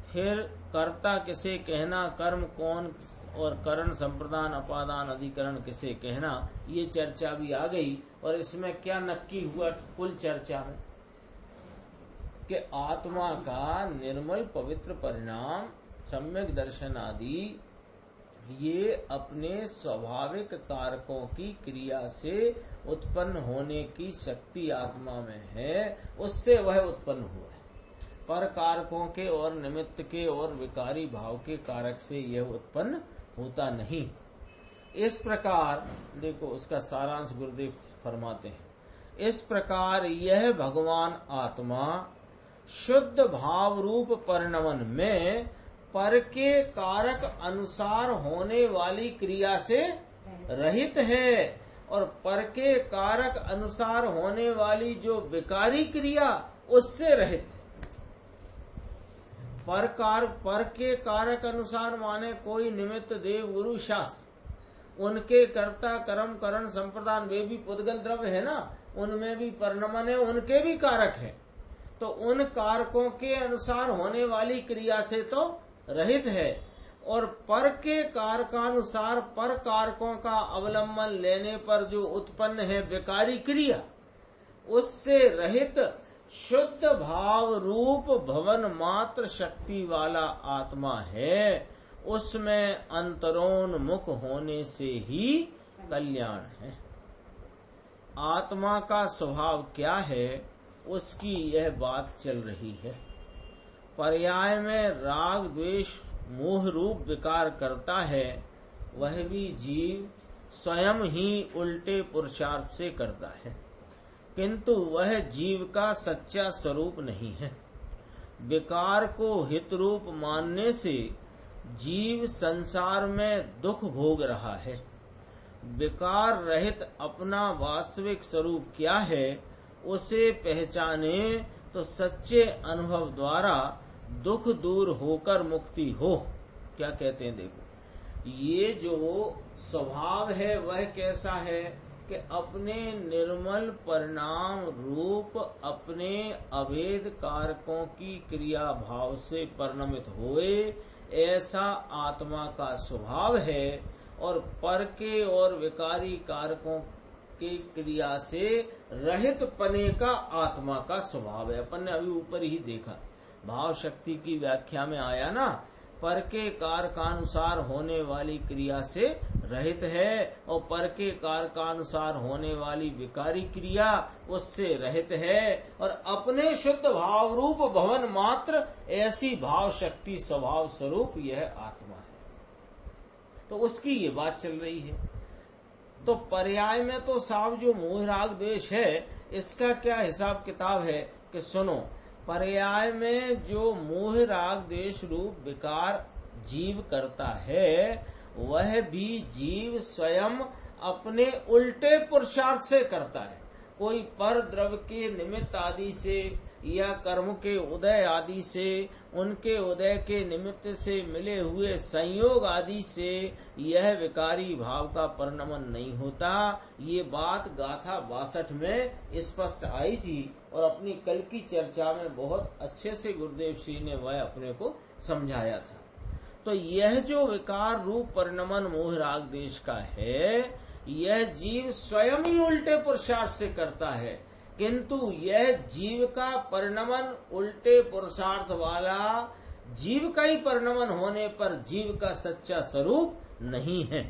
फिर कर्ता किसे कहना, कर्म कौन, और करण, संप्रदान, अपादान, अधिकरण किसे कहना, ये चर्चा भी आ गई। और इसमें क्या नक्की हुआ कुल चर्चा में? कि आत्मा का निर्मल पवित्र परिणाम, सम्यक दर्शन आदि, ये अपने स्वाभाविक कारकों की क्रिया से उत्पन्न होने की शक्ति आत्मा में है, उससे वह उत्पन्न हुआ है। पर कारकों के और निमित्त के और विकारी भाव के कारक से यह उत्पन्न होता नहीं। इस प्रकार देखो, उसका सारांश गुरुदेव फरमाते हैं, इस प्रकार यह भगवान आत्मा शुद्ध भाव रूप परिणमन में पर के कारक अनुसार होने वाली क्रिया से रहित है, और पर के कारक अनुसार होने वाली जो विकारी क्रिया उससे रहित है। पर के कारक अनुसार माने कोई निमित्त, देव, गुरु, शास्त्र, उनके कर्ता, कर्म, करण, संप्रदान, वे भी पुद्गल द्रव्य है ना, उनमें भी परिणमन है, उनके भी कारक है। तो उन कारकों के अनुसार होने वाली क्रिया से तो रहित है, और पर के कारकानुसार पर कारकों का अवलंबन लेने पर जो उत्पन्न है विकारी क्रिया, उससे रहित शुद्ध भाव रूप भवन मात्र शक्ति वाला आत्मा है। उसमें अंतरोन्मुख होने से ही कल्याण है। आत्मा का स्वभाव क्या है, उसकी यह बात चल रही है। पर्याय में राग, द्वेष, मोह रूप विकार करता है, वह भी जीव स्वयं ही उल्टे पुरुषार्थ से करता है, किंतु वह जीव का सच्चा स्वरूप नहीं है। विकार को हित रूप मानने से जीव संसार में दुख भोग रहा है। विकार रहित अपना वास्तविक स्वरूप क्या है, उसे पहचाने तो सच्चे अनुभव द्वारा दुख दूर होकर मुक्ति हो। क्या कहते हैं देखो, ये जो स्वभाव है वह कैसा है कि अपने निर्मल परिणाम रूप अपने अभेद कारकों की क्रिया भाव से परिणमित होए, ऐसा आत्मा का स्वभाव है। और पर के और विकारी कारकों की क्रिया से रहित पने का आत्मा का स्वभाव है। अपन ने अभी ऊपर ही देखा, भाव शक्ति की व्याख्या में आया ना, पर के कारकानुसार होने वाली क्रिया से रहित है और पर के कारकानुसार होने वाली विकारी क्रिया उससे रहित है, और अपने शुद्ध भाव रूप भवन मात्र ऐसी भाव शक्ति स्वभाव स्वरूप यह आत्मा है। तो उसकी ये बात चल रही है। तो पर्याय में तो साहब जो मोह राग द्वेष है, इसका क्या हिसाब किताब है कि सुनो, पर्याय में जो मोह राग द्वेष रूप विकार जीव करता है, वह भी जीव स्वयं अपने उल्टे पुरुषार्थ से करता है। कोई पर द्रव्य के निमित्त आदि से या कर्म के उदय आदि से, उनके उदय के निमित्त से मिले हुए संयोग आदि से यह विकारी भाव का परिणमन नहीं होता। ये बात गाथा 62 में स्पष्ट आई थी और अपनी कल की चर्चा में बहुत अच्छे से गुरुदेव श्री ने वह अपने को समझाया था। तो यह जो विकार रूप परिणमन मोह राग द्वेष का है, यह जीव स्वयं ही उल्टे पुरुषार्थ से करता है, किंतु यह जीव का परिणमन उल्टे पुरुषार्थ वाला जीव का ही परिणमन होने पर जीव का सच्चा स्वरूप नहीं है।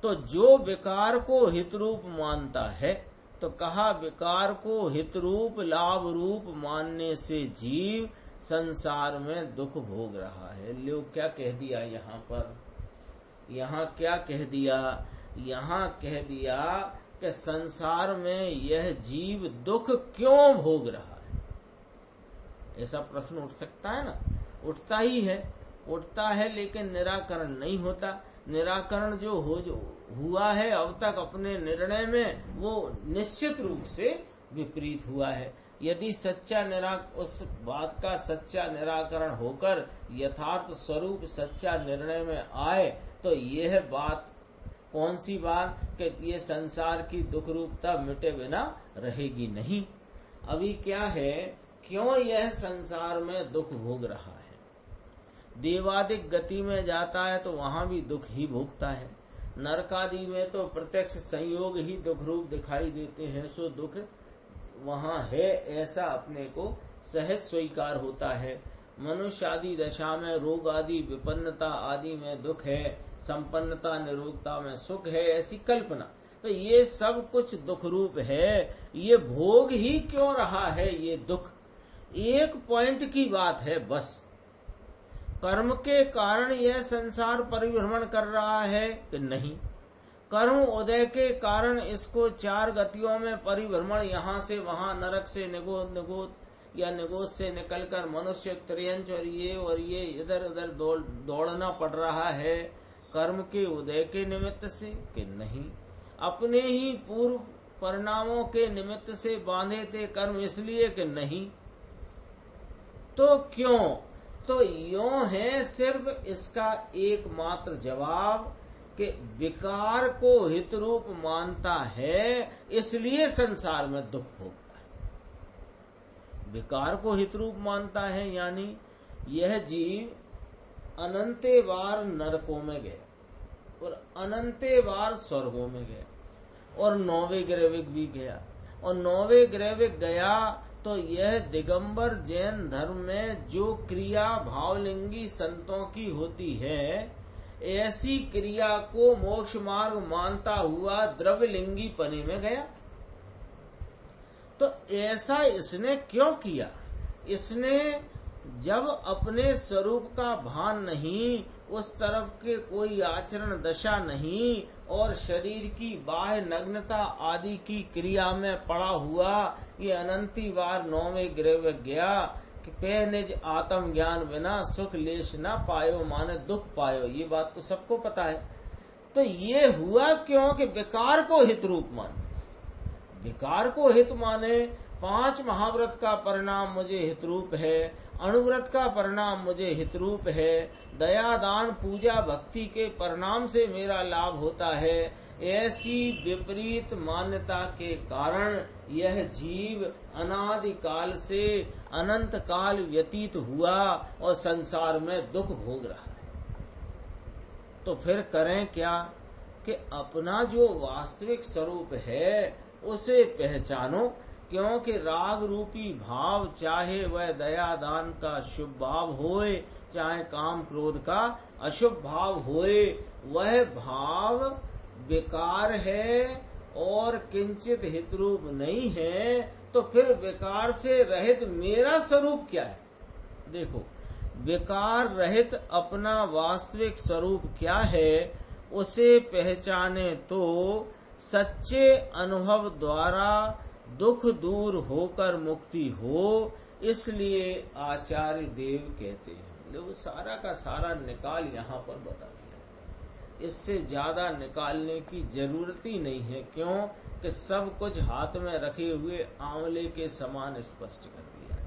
तो जो विकार को हित रूप मानता है, तो कहा विकार को हित रूप लाभ रूप मानने से जीव संसार में दुख भोग रहा है। लोग क्या कह दिया यहाँ पर, यहाँ क्या कह दिया, यहाँ कह दिया कि संसार में यह जीव दुख क्यों भोग रहा है। ऐसा प्रश्न उठ सकता है ना, उठता ही है, उठता है, लेकिन निराकरण नहीं होता। निराकरण जो हुआ है अब तक अपने निर्णय में, वो निश्चित रूप से विपरीत हुआ है। यदि उस बात का सच्चा निराकरण होकर यथार्थ स्वरूप सच्चा निर्णय में आए, तो यह बात कौन सी बात कि ये संसार की दुख रूपता मिटे बिना रहेगी नहीं। अभी क्या है, क्यों यह संसार में दुख भोग रहा है। देवादिक गति में जाता है तो वहां भी दुख ही भोगता है। नरकादि में तो प्रत्यक्ष संयोग ही दुख रूप दिखाई देते हैं, सो दुख वहां है ऐसा अपने को सहज स्वीकार होता है। मनुष्य आदि दशा में रोग आदि विपन्नता आदि में दुख है, संपन्नता निरोगता में सुख है, ऐसी कल्पना। तो ये सब कुछ दुख रूप है। ये भोग ही क्यों रहा है ये दुख, एक पॉइंट की बात है बस। कर्म के कारण यह संसार परिभ्रमण कर रहा है कि नहीं, कर्म उदय के कारण इसको 4 गतियों में परिभ्रमण, यहाँ से वहां, नरक से निगोद या निगोद से निकलकर मनुष्य त्रियंच और ये इधर उधर दौड़ना पड़ रहा है, कर्म के उदय के निमित्त से कि नहीं, अपने ही पूर्व परिणामों के निमित्त से बांधे थे कर्म इसलिए कि नहीं। तो क्यों, तो यों है सिर्फ इसका एकमात्र जवाब कि विकार को हित रूप मानता है, इसलिए संसार में दुख भोगता है। विकार को हित रूप मानता है, यानी यह जीव अनंते बार नरकों में गया और अनंते बार स्वर्गों में गया और 9वें ग्रह भी गया, और 9वें ग्रह गया तो यह दिगंबर जैन धर्म में जो क्रिया भावलिंगी संतों की होती है, ऐसी क्रिया को मोक्ष मार्ग मानता हुआ द्रव्यलिंगी पने में गया। तो ऐसा इसने क्यों किया, इसने जब अपने स्वरूप का भान नहीं, उस तरफ के कोई आचरण दशा नहीं, और शरीर की बाह्य नग्नता आदि की क्रिया में पड़ा हुआ ये अनंती बार 9वें ग्रह गया कि पे निज आत्म ज्ञान बिना सुख लेश ना पायो, माने दुख पायो। ये बात तो सबको पता है। तो ये हुआ क्यों कि विकार को हित रूप माने। विकार को हित माने 5 महाव्रत का परिणाम मुझे हितरूप है, अणुव्रत का परिणाम मुझे हितरूप है, दया दान पूजा भक्ति के परिणाम से मेरा लाभ होता है। ऐसी विपरीत मान्यता के कारण यह जीव अनादि काल से अनंत काल व्यतीत हुआ और संसार में दुख भोग रहा है। तो फिर करें क्या कि अपना जो वास्तविक स्वरूप है उसे पहचानो, क्योंकि राग रूपी भाव, चाहे वह दया दान का शुभ भाव होए, चाहे काम क्रोध का अशुभ भाव होए, वह भाव विकार है और किंचित हितरूप नहीं है। तो फिर विकार से रहित मेरा स्वरूप क्या है? देखो, विकार रहित अपना वास्तविक स्वरूप क्या है उसे पहचाने तो सच्चे अनुभव द्वारा दुख दूर होकर मुक्ति हो। इसलिए आचार्य देव कहते हैं, देखो सारा का सारा निकाल यहाँ पर बता दिया, इससे ज्यादा निकालने की जरूरत ही नहीं है। क्यों कि सब कुछ हाथ में रखे हुए आंवले के समान स्पष्ट कर दिया।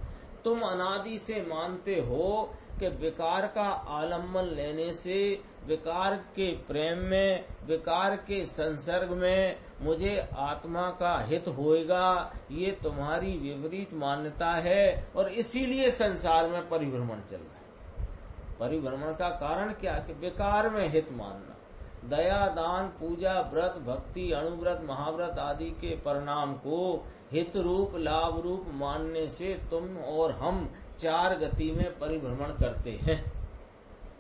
तुम अनादि से मानते हो कि विकार का आलम्बन लेने से, विकार के प्रेम में, विकार के संसर्ग में मुझे आत्मा का हित होएगा। ये तुम्हारी विपरीत मान्यता है और इसीलिए संसार में परिभ्रमण चल रहा है। परिभ्रमण का कारण क्या कि विकार में हित मानना। दया दान पूजा व्रत भक्ति अणुव्रत महाव्रत आदि के परिणाम को हित रूप लाभ रूप मानने से तुम और हम 4 गति में परिभ्रमण करते हैं।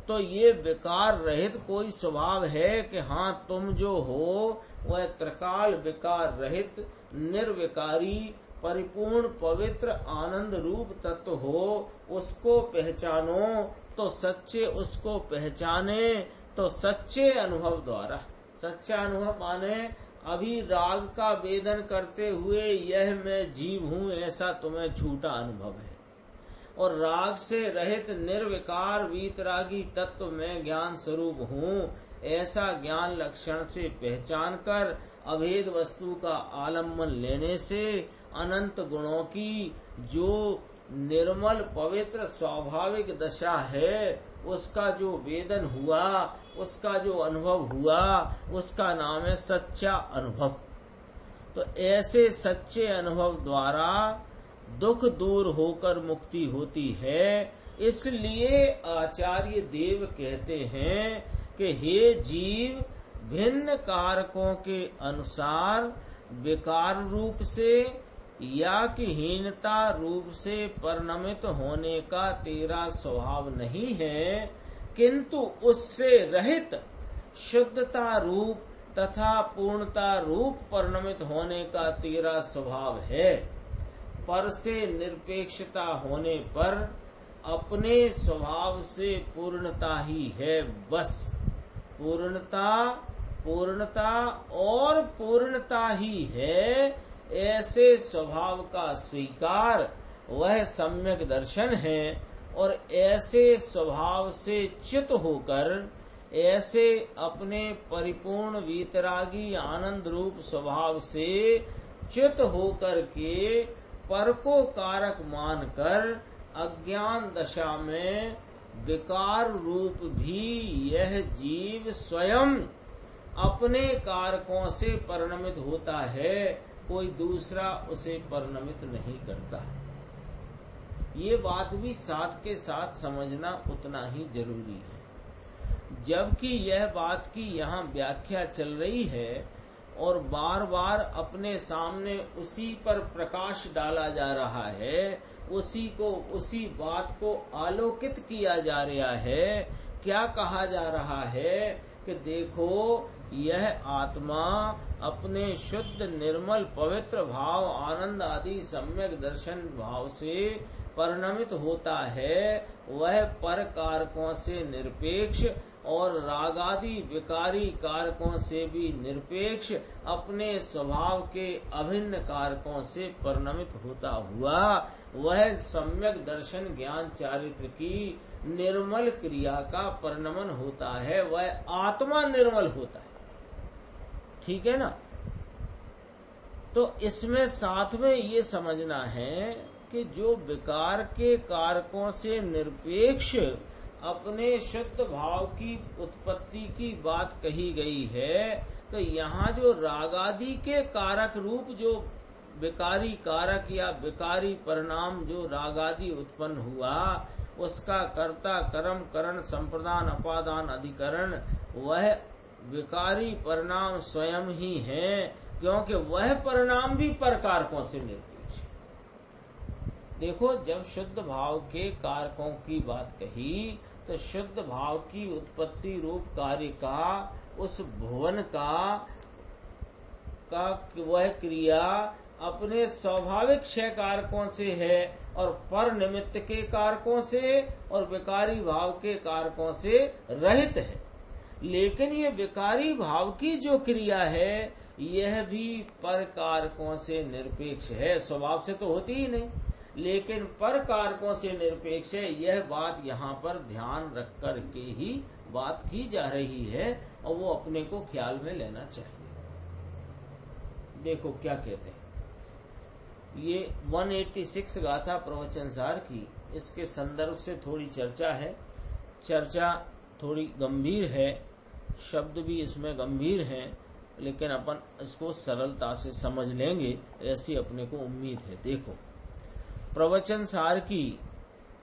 तो ये विकार रहित कोई स्वभाव है कि हाँ तुम जो हो वह त्रिकाल विकार रहित निर्विकारी परिपूर्ण पवित्र आनंद रूप तत्व हो, उसको पहचानो। तो सच्चे उसको पहचाने तो सच्चे अनुभव द्वारा, सच्चा अनुभव माने अभी राग का वेदन करते हुए यह मैं जीव हूँ ऐसा तुम्हें झूठा अनुभव है, और राग से रहित निर्विकार वीतरागी तत्व में ज्ञान स्वरूप हूँ ऐसा ज्ञान लक्षण से पहचान कर अभेद वस्तु का आलम्बन लेने से अनंत गुणों की जो निर्मल पवित्र स्वाभाविक दशा है उसका जो वेदन हुआ, उसका जो अनुभव हुआ, उसका नाम है सच्चा अनुभव। तो ऐसे सच्चे अनुभव द्वारा दुख दूर होकर मुक्ति होती है। इसलिए आचार्य देव कहते हैं कि हे जीव, भिन्न कारकों के अनुसार विकार रूप से या कि हीनता रूप से परिणमित होने का तेरा स्वभाव नहीं है, किंतु उससे रहित शुद्धता रूप तथा पूर्णता रूप परिणमित होने का तेरा स्वभाव है। पर से निरपेक्षता होने पर अपने स्वभाव से पूर्णता ही है। बस पूर्णता पूर्णता और पूर्णता ही है, ऐसे स्वभाव का स्वीकार वह सम्यक दर्शन है। और ऐसे स्वभाव से च्युत होकर, ऐसे अपने परिपूर्ण वीतरागी आनंद रूप स्वभाव से च्युत होकर के पर को कारक मानकर अज्ञान दशा में विकार रूप भी यह जीव स्वयं अपने कारकों से परिणमित होता है, कोई दूसरा उसे परिणमित नहीं करता। ये बात भी साथ के साथ समझना उतना ही जरूरी है। जबकि यह बात की यहाँ व्याख्या चल रही है और बार बार अपने सामने उसी पर प्रकाश डाला जा रहा है, उसी बात को आलोकित किया जा रहा है। क्या कहा जा रहा है कि देखो यह आत्मा अपने शुद्ध निर्मल पवित्र भाव आनंद आदि सम्यक दर्शन भाव से परिणमित होता है, वह पर कारकों से निरपेक्ष और रागादि विकारी कारकों से भी निरपेक्ष अपने स्वभाव के अभिन्न कारकों से परिणमित होता हुआ वह सम्यक दर्शन ज्ञान चारित्र की निर्मल क्रिया का परिणमन होता है, वह आत्मा निर्मल होता है। ठीक है ना? तो इसमें साथ में ये समझना है कि जो विकार के कारकों से निरपेक्ष अपने शुद्ध भाव की उत्पत्ति की बात कही गई है, तो यहाँ जो रागादि के कारक रूप जो विकारी कारक या विकारी परिणाम जो रागादि उत्पन्न हुआ, उसका कर्ता कर्म करण संप्रदान अपादान अधिकरण वह विकारी परिणाम स्वयं ही है, क्योंकि वह परिणाम भी पर कारकों से निरपेक्ष है। देखो, जब शुद्ध भाव के कारकों की बात कही तो शुद्ध भाव की उत्पत्ति रूप कार्य का, उस भुवन का वह क्रिया अपने स्वाभाविक क्षय कारकों से है और पर निमित्त के कारकों से और विकारी भाव के कारकों से रहित है। लेकिन ये विकारी भाव की जो क्रिया है यह भी पर कारकों से निरपेक्ष है। स्वभाव से तो होती ही नहीं, लेकिन पर कारकों से निरपेक्ष है। यह बात यहाँ पर ध्यान रख कर के ही बात की जा रही है और वो अपने को ख्याल में लेना चाहिए। देखो क्या कहते हैं, ये 186 गाथा प्रवचन सार की, इसके संदर्भ से थोड़ी चर्चा है। चर्चा थोड़ी गंभीर है, शब्द भी इसमें गंभीर हैं, लेकिन अपन इसको सरलता से समझ लेंगे ऐसी अपने को उम्मीद है। देखो, प्रवचन सार की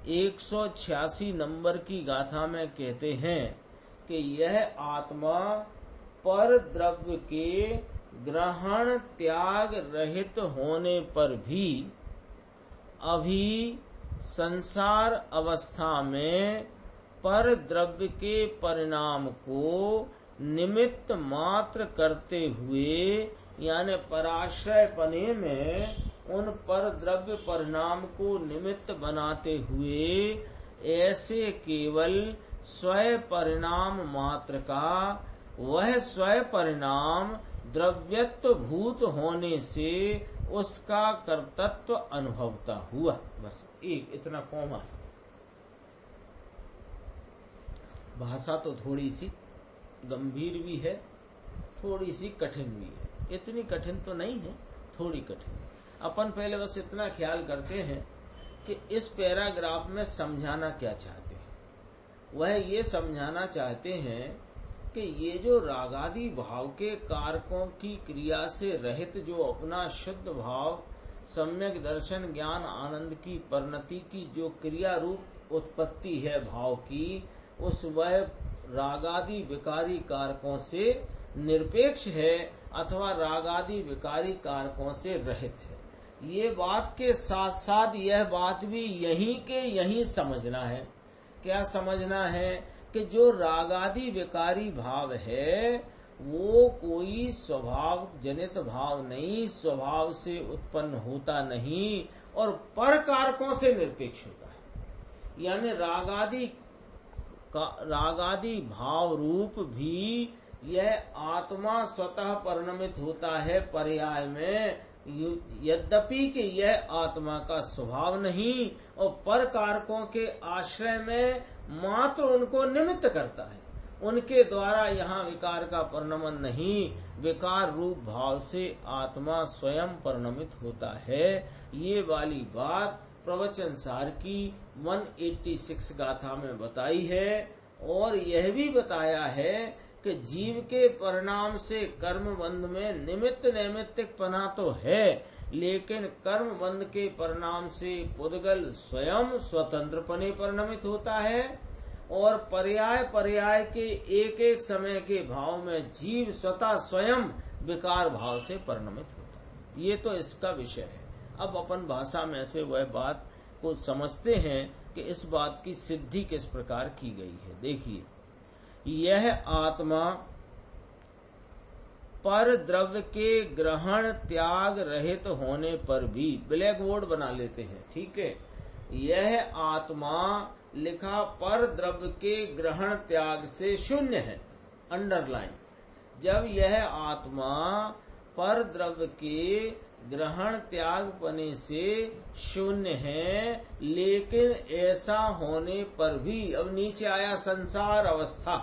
186 नंबर की गाथा में कहते हैं कि यह आत्मा पर द्रव्य के ग्रहण त्याग रहित होने पर भी अभी संसार अवस्था में पर द्रव्य के परिणाम को निमित्त मात्र करते हुए, यानी पराश्रय पने में उन पर द्रव्य परिणाम को निमित्त बनाते हुए ऐसे केवल स्वयं परिणाम मात्र का वह स्वयं परिणाम द्रव्यत्व भूत होने से उसका कर्तृत्व अनुभवता हुआ। बस एक इतना कौमा है। भाषा तो थोड़ी सी गंभीर भी है, थोड़ी सी कठिन भी है। इतनी कठिन तो नहीं है, थोड़ी कठिन। अपन पहले बस इतना ख्याल करते हैं कि इस पैराग्राफ में समझाना क्या चाहते हैं। वह ये समझाना चाहते हैं कि ये जो रागादि भाव के कारकों की क्रिया से रहित जो अपना शुद्ध भाव सम्यक दर्शन ज्ञान आनंद की परिणति की जो क्रिया रूप उत्पत्ति है भाव की, उस वह रागादि विकारी कारकों से निरपेक्ष है अथवा रागादि विकारी कारकों से रहित है। ये बात के साथ साथ यह बात भी यहीं के यहीं समझना है। क्या समझना है कि जो रागादि विकारी भाव है वो कोई स्वभाव जनित भाव नहीं, स्वभाव से उत्पन्न होता नहीं और पर कारकों से निरपेक्ष होता है। यानी रागादि भाव रूप भी यह आत्मा स्वतः परिणमित होता है पर्याय में, यद्यपि कि यह आत्मा का स्वभाव नहीं और पर कारकों के आश्रय में मात्र उनको निमित्त करता है। उनके द्वारा यहाँ विकार का परिणमन नहीं, विकार रूप भाव से आत्मा स्वयं परिणमित होता है। ये वाली बात प्रवचन सार की 186 गाथा में बताई है और यह भी बताया है कि जीव के परिणाम से कर्म बंध में निमित्त नैमित्तिक पना तो है, लेकिन कर्म बंध के परिणाम से पुद्गल स्वयं स्वतंत्र पने परिणमित होता है और पर्याय पर्याय के एक एक समय के भाव में जीव स्वतः स्वयं विकार भाव से परिणमित होता है। ये तो इसका विषय है। अब अपन भाषा में से वह बात को समझते हैं कि इस बात की सिद्धि किस प्रकार की गई है। देखिए, यह आत्मा पर द्रव्य के ग्रहण त्याग रहित होने पर भी, ब्लैक बोर्ड बना लेते हैं, ठीक है। यह आत्मा लिखा पर द्रव्य के ग्रहण त्याग से शून्य है, अंडरलाइन। जब यह आत्मा पर द्रव्य के ग्रहण त्याग पने से शून्य है, लेकिन ऐसा होने पर भी, अब नीचे आया संसार अवस्था,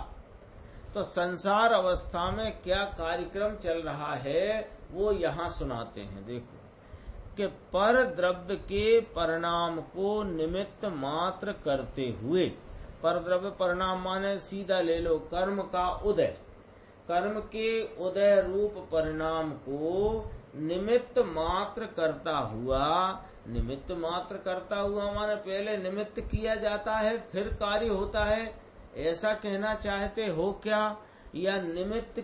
तो संसार अवस्था में क्या कार्यक्रम चल रहा है वो यहाँ सुनाते हैं। देखो कि पर द्रव्य के परिणाम को निमित्त मात्र करते हुए, पर द्रव्य परिणाम माने सीधा ले लो कर्म का उदय, कर्म के उदय रूप परिणाम को निमित्त मात्र करता हुआ, निमित्त मात्र करता हुआ माने पहले निमित्त किया जाता है फिर कार्य होता है, ऐसा कहना चाहते हो क्या? या निमित्त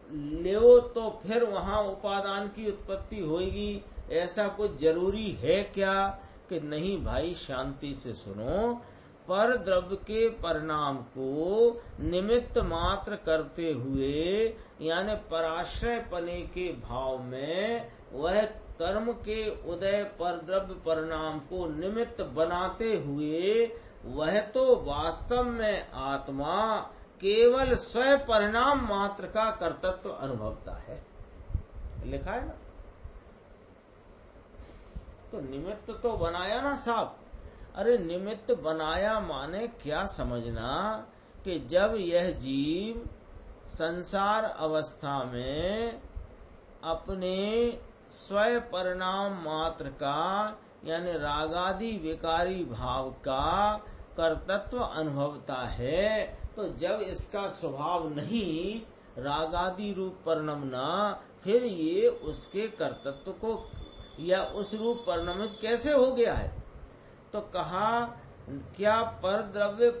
ले तो फिर वहां उपादान की उत्पत्ति होगी, ऐसा कुछ जरूरी है क्या? कि नहीं भाई, शांति से सुनो। पर द्रव्य के परिणाम को निमित्त मात्र करते हुए यानी पराश्रय पने के भाव में वह कर्म के उदय पर द्रव्य परिणाम को निमित्त बनाते हुए वह तो वास्तव में आत्मा केवल स्वयं परिणाम मात्र का कर्तृत्व अनुभवता है। लिखा है ना, तो निमित्त तो बनाया ना साहब। अरे निमित्त बनाया माने क्या समझना कि जब यह जीव संसार अवस्था में अपने स्वयं परिणाम मात्र का यानी रागादि विकारी भाव का कर्तृत्व अनुभवता है, तो जब इसका स्वभाव नहीं रागादि रूप परिणमना, फिर ये उसके कर्तृत्व को या उस रूप परिणमित कैसे हो गया है? तो कहा क्या पर द्रव्य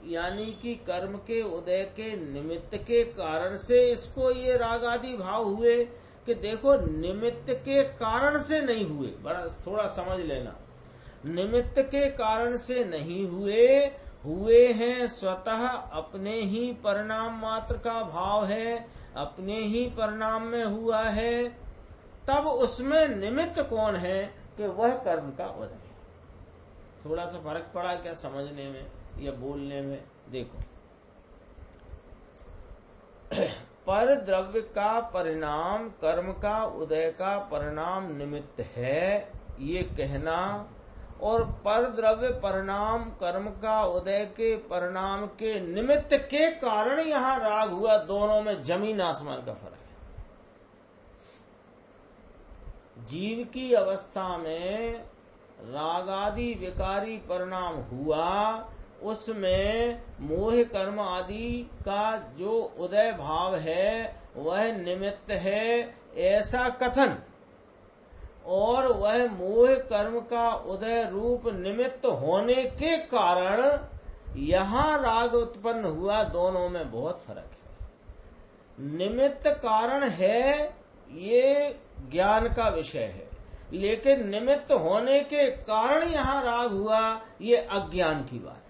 यानी कि कर्म के उदय के निमित्त के कारण से इसको ये रागादि भाव हुए? कि देखो निमित्त के कारण से नहीं हुए, बड़ा थोड़ा समझ लेना, निमित्त के कारण से नहीं हुए हैं स्वतः अपने ही परिणाम मात्र का भाव है, अपने ही परिणाम में हुआ है। तब उसमें निमित्त कौन है? कि वह कर्म का उदय। थोड़ा सा फर्क पड़ा क्या समझने में या बोलने में? देखो पर द्रव्य का परिणाम कर्म का उदय का परिणाम निमित्त है ये कहना, और पर द्रव्य परिणाम कर्म का उदय के परिणाम के निमित्त के कारण यहाँ राग हुआ, दोनों में जमीन आसमान का फर्क है। जीव की अवस्था में रागादि विकारी परिणाम हुआ, उसमें मोह कर्म आदि का जो उदय भाव है वह निमित्त है, ऐसा कथन, और वह मोह कर्म का उदय रूप निमित्त होने के कारण यहाँ राग उत्पन्न हुआ, दोनों में बहुत फर्क है। निमित्त कारण है ये ज्ञान का विषय है, लेकिन निमित्त होने के कारण यहाँ राग हुआ ये अज्ञान की बात है,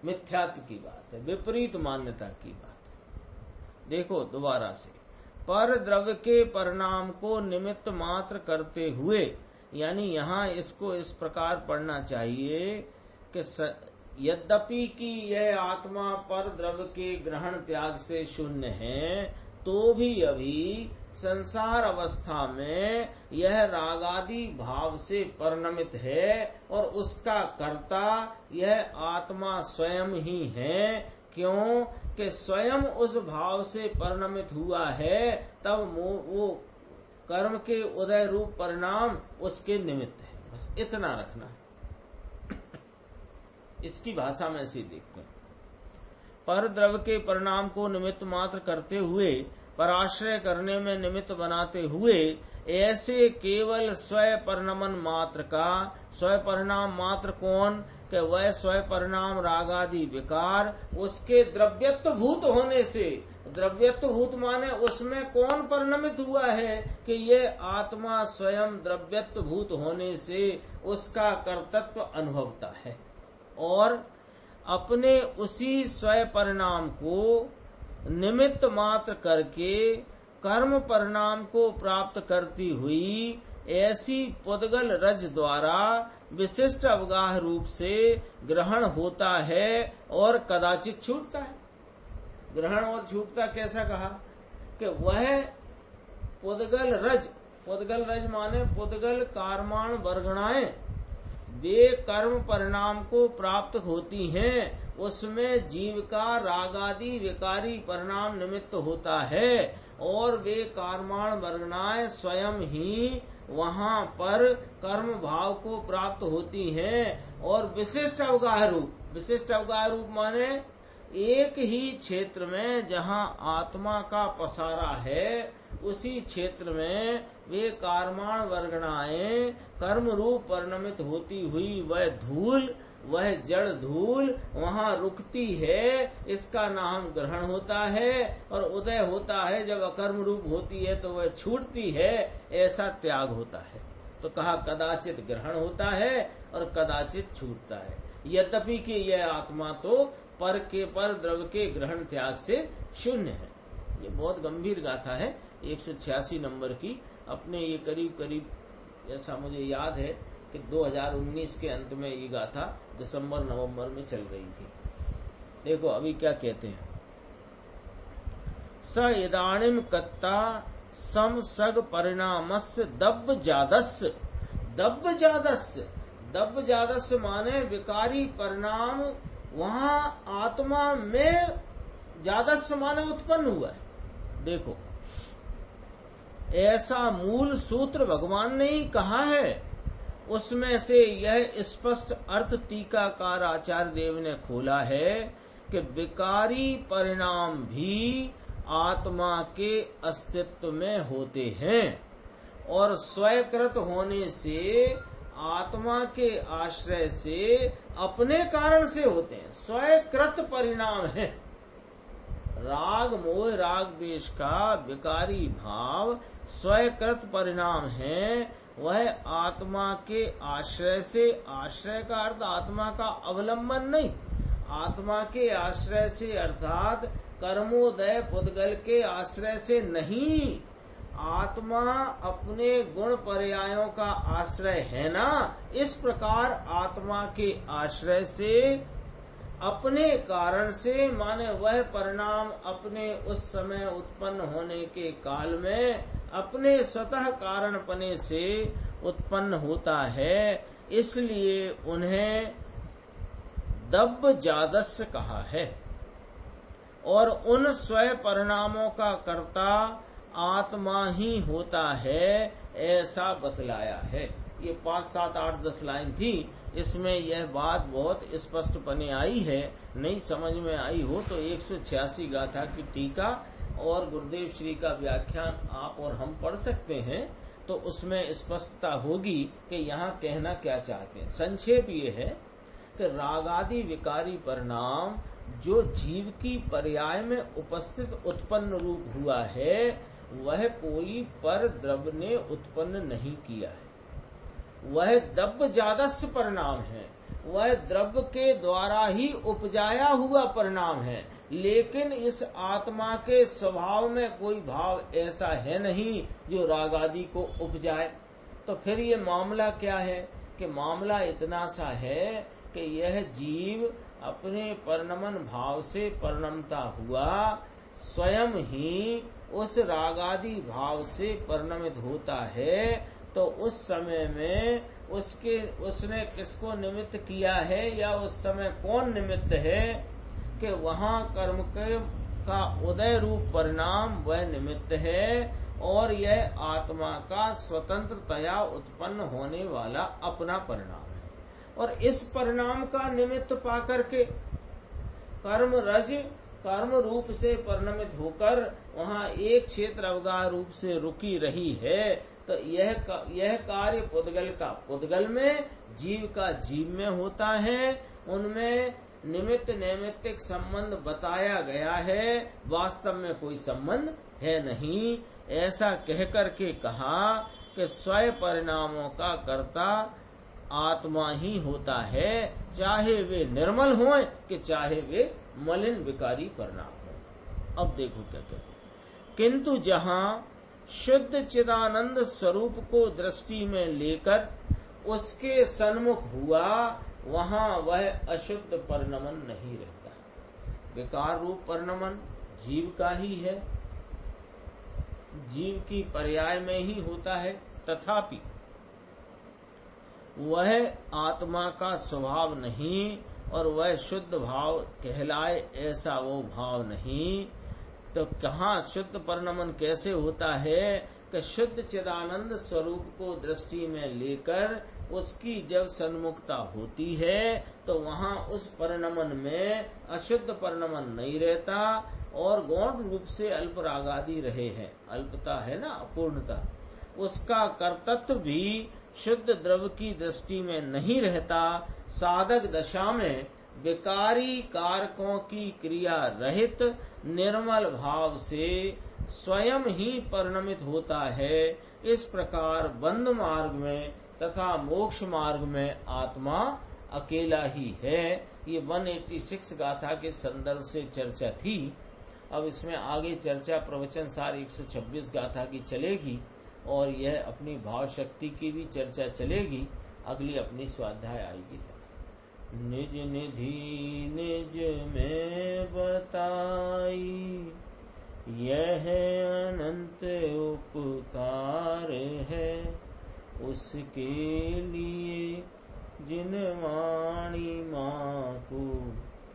मिथ्यात्व की बात है, विपरीत मान्यता की बात है। देखो दोबारा से, पर द्रव्य के परिणाम को निमित्त मात्र करते हुए, यानी यहाँ इसको इस प्रकार पढ़ना चाहिए कि यद्यपि कि यह आत्मा पर द्रव्य के ग्रहण त्याग से शून्य है, तो भी अभी संसार अवस्था में यह रागादि भाव से परिणमित है, और उसका कर्ता यह आत्मा स्वयं ही है। क्यों? कि स्वयं उस भाव से परिणमित हुआ है, तब वो कर्म के उदय रूप परिणाम उसके निमित्त है। बस इतना रखना है। इसकी भाषा में ऐसे देखते हैं, पर द्रव्य के परिणाम को निमित्त मात्र करते हुए, पराश्रय करने में निमित्त बनाते हुए, ऐसे केवल स्वयं परिणमन मात्र का, स्वयं परिणाम मात्र कौन? कि वह स्वयं परिणाम रागादि विकार उसके द्रव्यत्व भूत होने से, द्रव्यत्व भूत माने उसमें कौन परिणमित हुआ है? कि ये आत्मा स्वयं द्रव्यत्व भूत होने से उसका कर्तृत्व अनुभवता है, और अपने उसी स्वयं परिणाम को निमित्त मात्र करके कर्म परिणाम को प्राप्त करती हुई ऐसी पुद्गल रज द्वारा विशिष्ट अवगाह रूप से ग्रहण होता है और कदाचित छूटता है। ग्रहण और छूटता कैसा कहा? कि वह पुद्गल रज माने पुद्गल कारमाण वर्गणाएं वे कर्म परिणाम को प्राप्त होती हैं, उसमें जीव का रागादि विकारी परिणाम निमित्त होता है और वे कर्माण वर्गणाएं स्वयं ही वहाँ पर कर्म भाव को प्राप्त होती हैं। और विशिष्ट अवगाह रूप माने एक ही क्षेत्र में जहाँ आत्मा का पसारा है, उसी क्षेत्र में वे कर्माण वर्गणाएं कर्म रूप परिणमित होती हुई वह जड़ धूल वहाँ रुकती है, इसका नाम ग्रहण होता है। और उदय होता है जब अकर्म रूप होती है तो वह छूटती है, ऐसा त्याग होता है। तो कहा कदाचित ग्रहण होता है और कदाचित छूटता है। यद्यपि कि यह आत्मा तो पर द्रव्य के ग्रहण त्याग से शून्य है। ये बहुत गंभीर गाथा है, 186 नंबर की। अपने ये करीब ऐसा मुझे याद है कि 2019 के अंत में ये गाथा दिसंबर नवंबर में चल रही थी। देखो अभी क्या कहते हैं। स इदानीम कत्ता सम सग परिणामस्य दब्ब जादस्य माने विकारी परिणाम वहाँ आत्मा में जादस्य माने उत्पन्न हुआ है। देखो ऐसा मूल सूत्र भगवान ने ही कहा है। उसमें से यह स्पष्ट अर्थ टीकाकार आचार्य देव ने खोला है कि विकारी परिणाम भी आत्मा के अस्तित्व में होते हैं और स्वयंकृत होने से आत्मा के आश्रय से अपने कारण से होते हैं। स्वयंकृत परिणाम है। राग मोह राग द्वेष का विकारी भाव स्वयंकृत परिणाम है। वह आत्मा के आश्रय से, आश्रय का अर्थ आत्मा का अवलंबन नहीं, आत्मा के आश्रय से अर्थात कर्मोदय पुद्गल के आश्रय से नहीं। आत्मा अपने गुण पर्यायों का आश्रय है ना, इस प्रकार आत्मा के आश्रय से अपने कारण से माने वह परिणाम अपने उस समय उत्पन्न होने के काल में अपने स्वतः कारणपने से उत्पन्न होता है। इसलिए उन्हें दब्ब जादस्य कहा है और उन स्वयं परिणामों का कर्ता आत्मा ही होता है, ऐसा बतलाया है। ये 5, 7, 8, 10 लाइन थी। इसमें यह बात बहुत स्पष्टपने आई है। नहीं समझ में आई हो तो 186 गाथा की टीका और गुरुदेव श्री का व्याख्यान आप और हम पढ़ सकते हैं, तो उसमें स्पष्टता होगी कि यहाँ कहना क्या चाहते हैं। संक्षेप ये है कि रागादि विकारी परिणाम जो जीव की पर्याय में उपस्थित उत्पन्न रूप हुआ है, वह कोई पर द्रव्य ने उत्पन्न नहीं किया है। वह दब्ब जादस्य परिणाम है, वह द्रव्य के द्वारा ही उपजाया हुआ परिणाम है। लेकिन इस आत्मा के स्वभाव में कोई भाव ऐसा है नहीं जो रागादि को उपजाए। तो फिर ये मामला क्या है कि मामला इतना सा है कि यह जीव अपने परिणमन भाव से परिणमता हुआ स्वयं ही उस रागादि भाव से परिणमित होता है। तो उस समय में उसने किसको निमित्त किया है या उस समय कौन निमित्त है कि वहाँ कर्म का उदय रूप परिणाम वह निमित्त है और यह आत्मा का स्वतंत्रतया उत्पन्न होने वाला अपना परिणाम है। और इस परिणाम का निमित्त पाकर के कर्म रूप से परिणमित होकर वहाँ एक क्षेत्र अवगाह रूप से रुकी रही है। तो यह कार्य पुद्गल का पुद्गल में, जीव का जीव में होता है। उनमें निमित्त नैमित्तिक संबंध बताया गया है, वास्तव में कोई संबंध है नहीं। ऐसा कहकर के कहा कि स्वयं परिणामों का कर्ता आत्मा ही होता है, चाहे वे निर्मल हों कि चाहे वे मलिन विकारी परिणाम हो। अब देखो क्या कहते हैं। किंतु जहाँ शुद्ध चिदानंद स्वरूप को दृष्टि में लेकर उसके सन्मुख हुआ, वहाँ वह अशुद्ध परिणमन नहीं रहता। विकार रूप परिणमन जीव का ही है, जीव की पर्याय में ही होता है। तथापि वह आत्मा का स्वभाव नहीं और वह शुद्ध भाव कहलाए, ऐसा वो भाव नहीं। तो कहाँ शुद्ध परिणमन कैसे होता है कि शुद्ध चिदानंद स्वरूप को दृष्टि में लेकर उसकी जब सन्मुखता होती है तो वहाँ उस परिणमन में अशुद्ध परिणमन नहीं रहता और गौण रूप से अल्प रागादि रहे हैं। अल्पता है ना, अपूर्णता, उसका कर्तृत्व भी शुद्ध द्रव्य की दृष्टि में नहीं रहता। साधक दशा में विकारी कारकों की क्रिया रहित निर्मल भाव से स्वयं ही परिणमित होता है। इस प्रकार बंध मार्ग में तथा मोक्ष मार्ग में आत्मा अकेला ही है। ये 186 गाथा के संदर्भ से चर्चा थी। अब इसमें आगे चर्चा प्रवचन सार 126 गाथा की चलेगी और यह अपनी भाव शक्ति की भी चर्चा चलेगी। अगली अपनी स्वाध्याय आएगी। निज निधि निज में बताई, यह अनंत उपकार है। उसके लिए जिन वाणी माँ को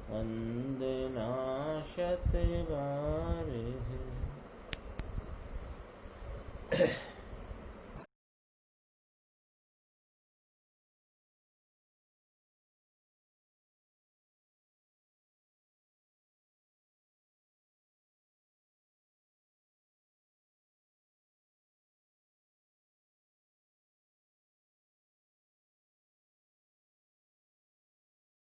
वंदना शत बार है।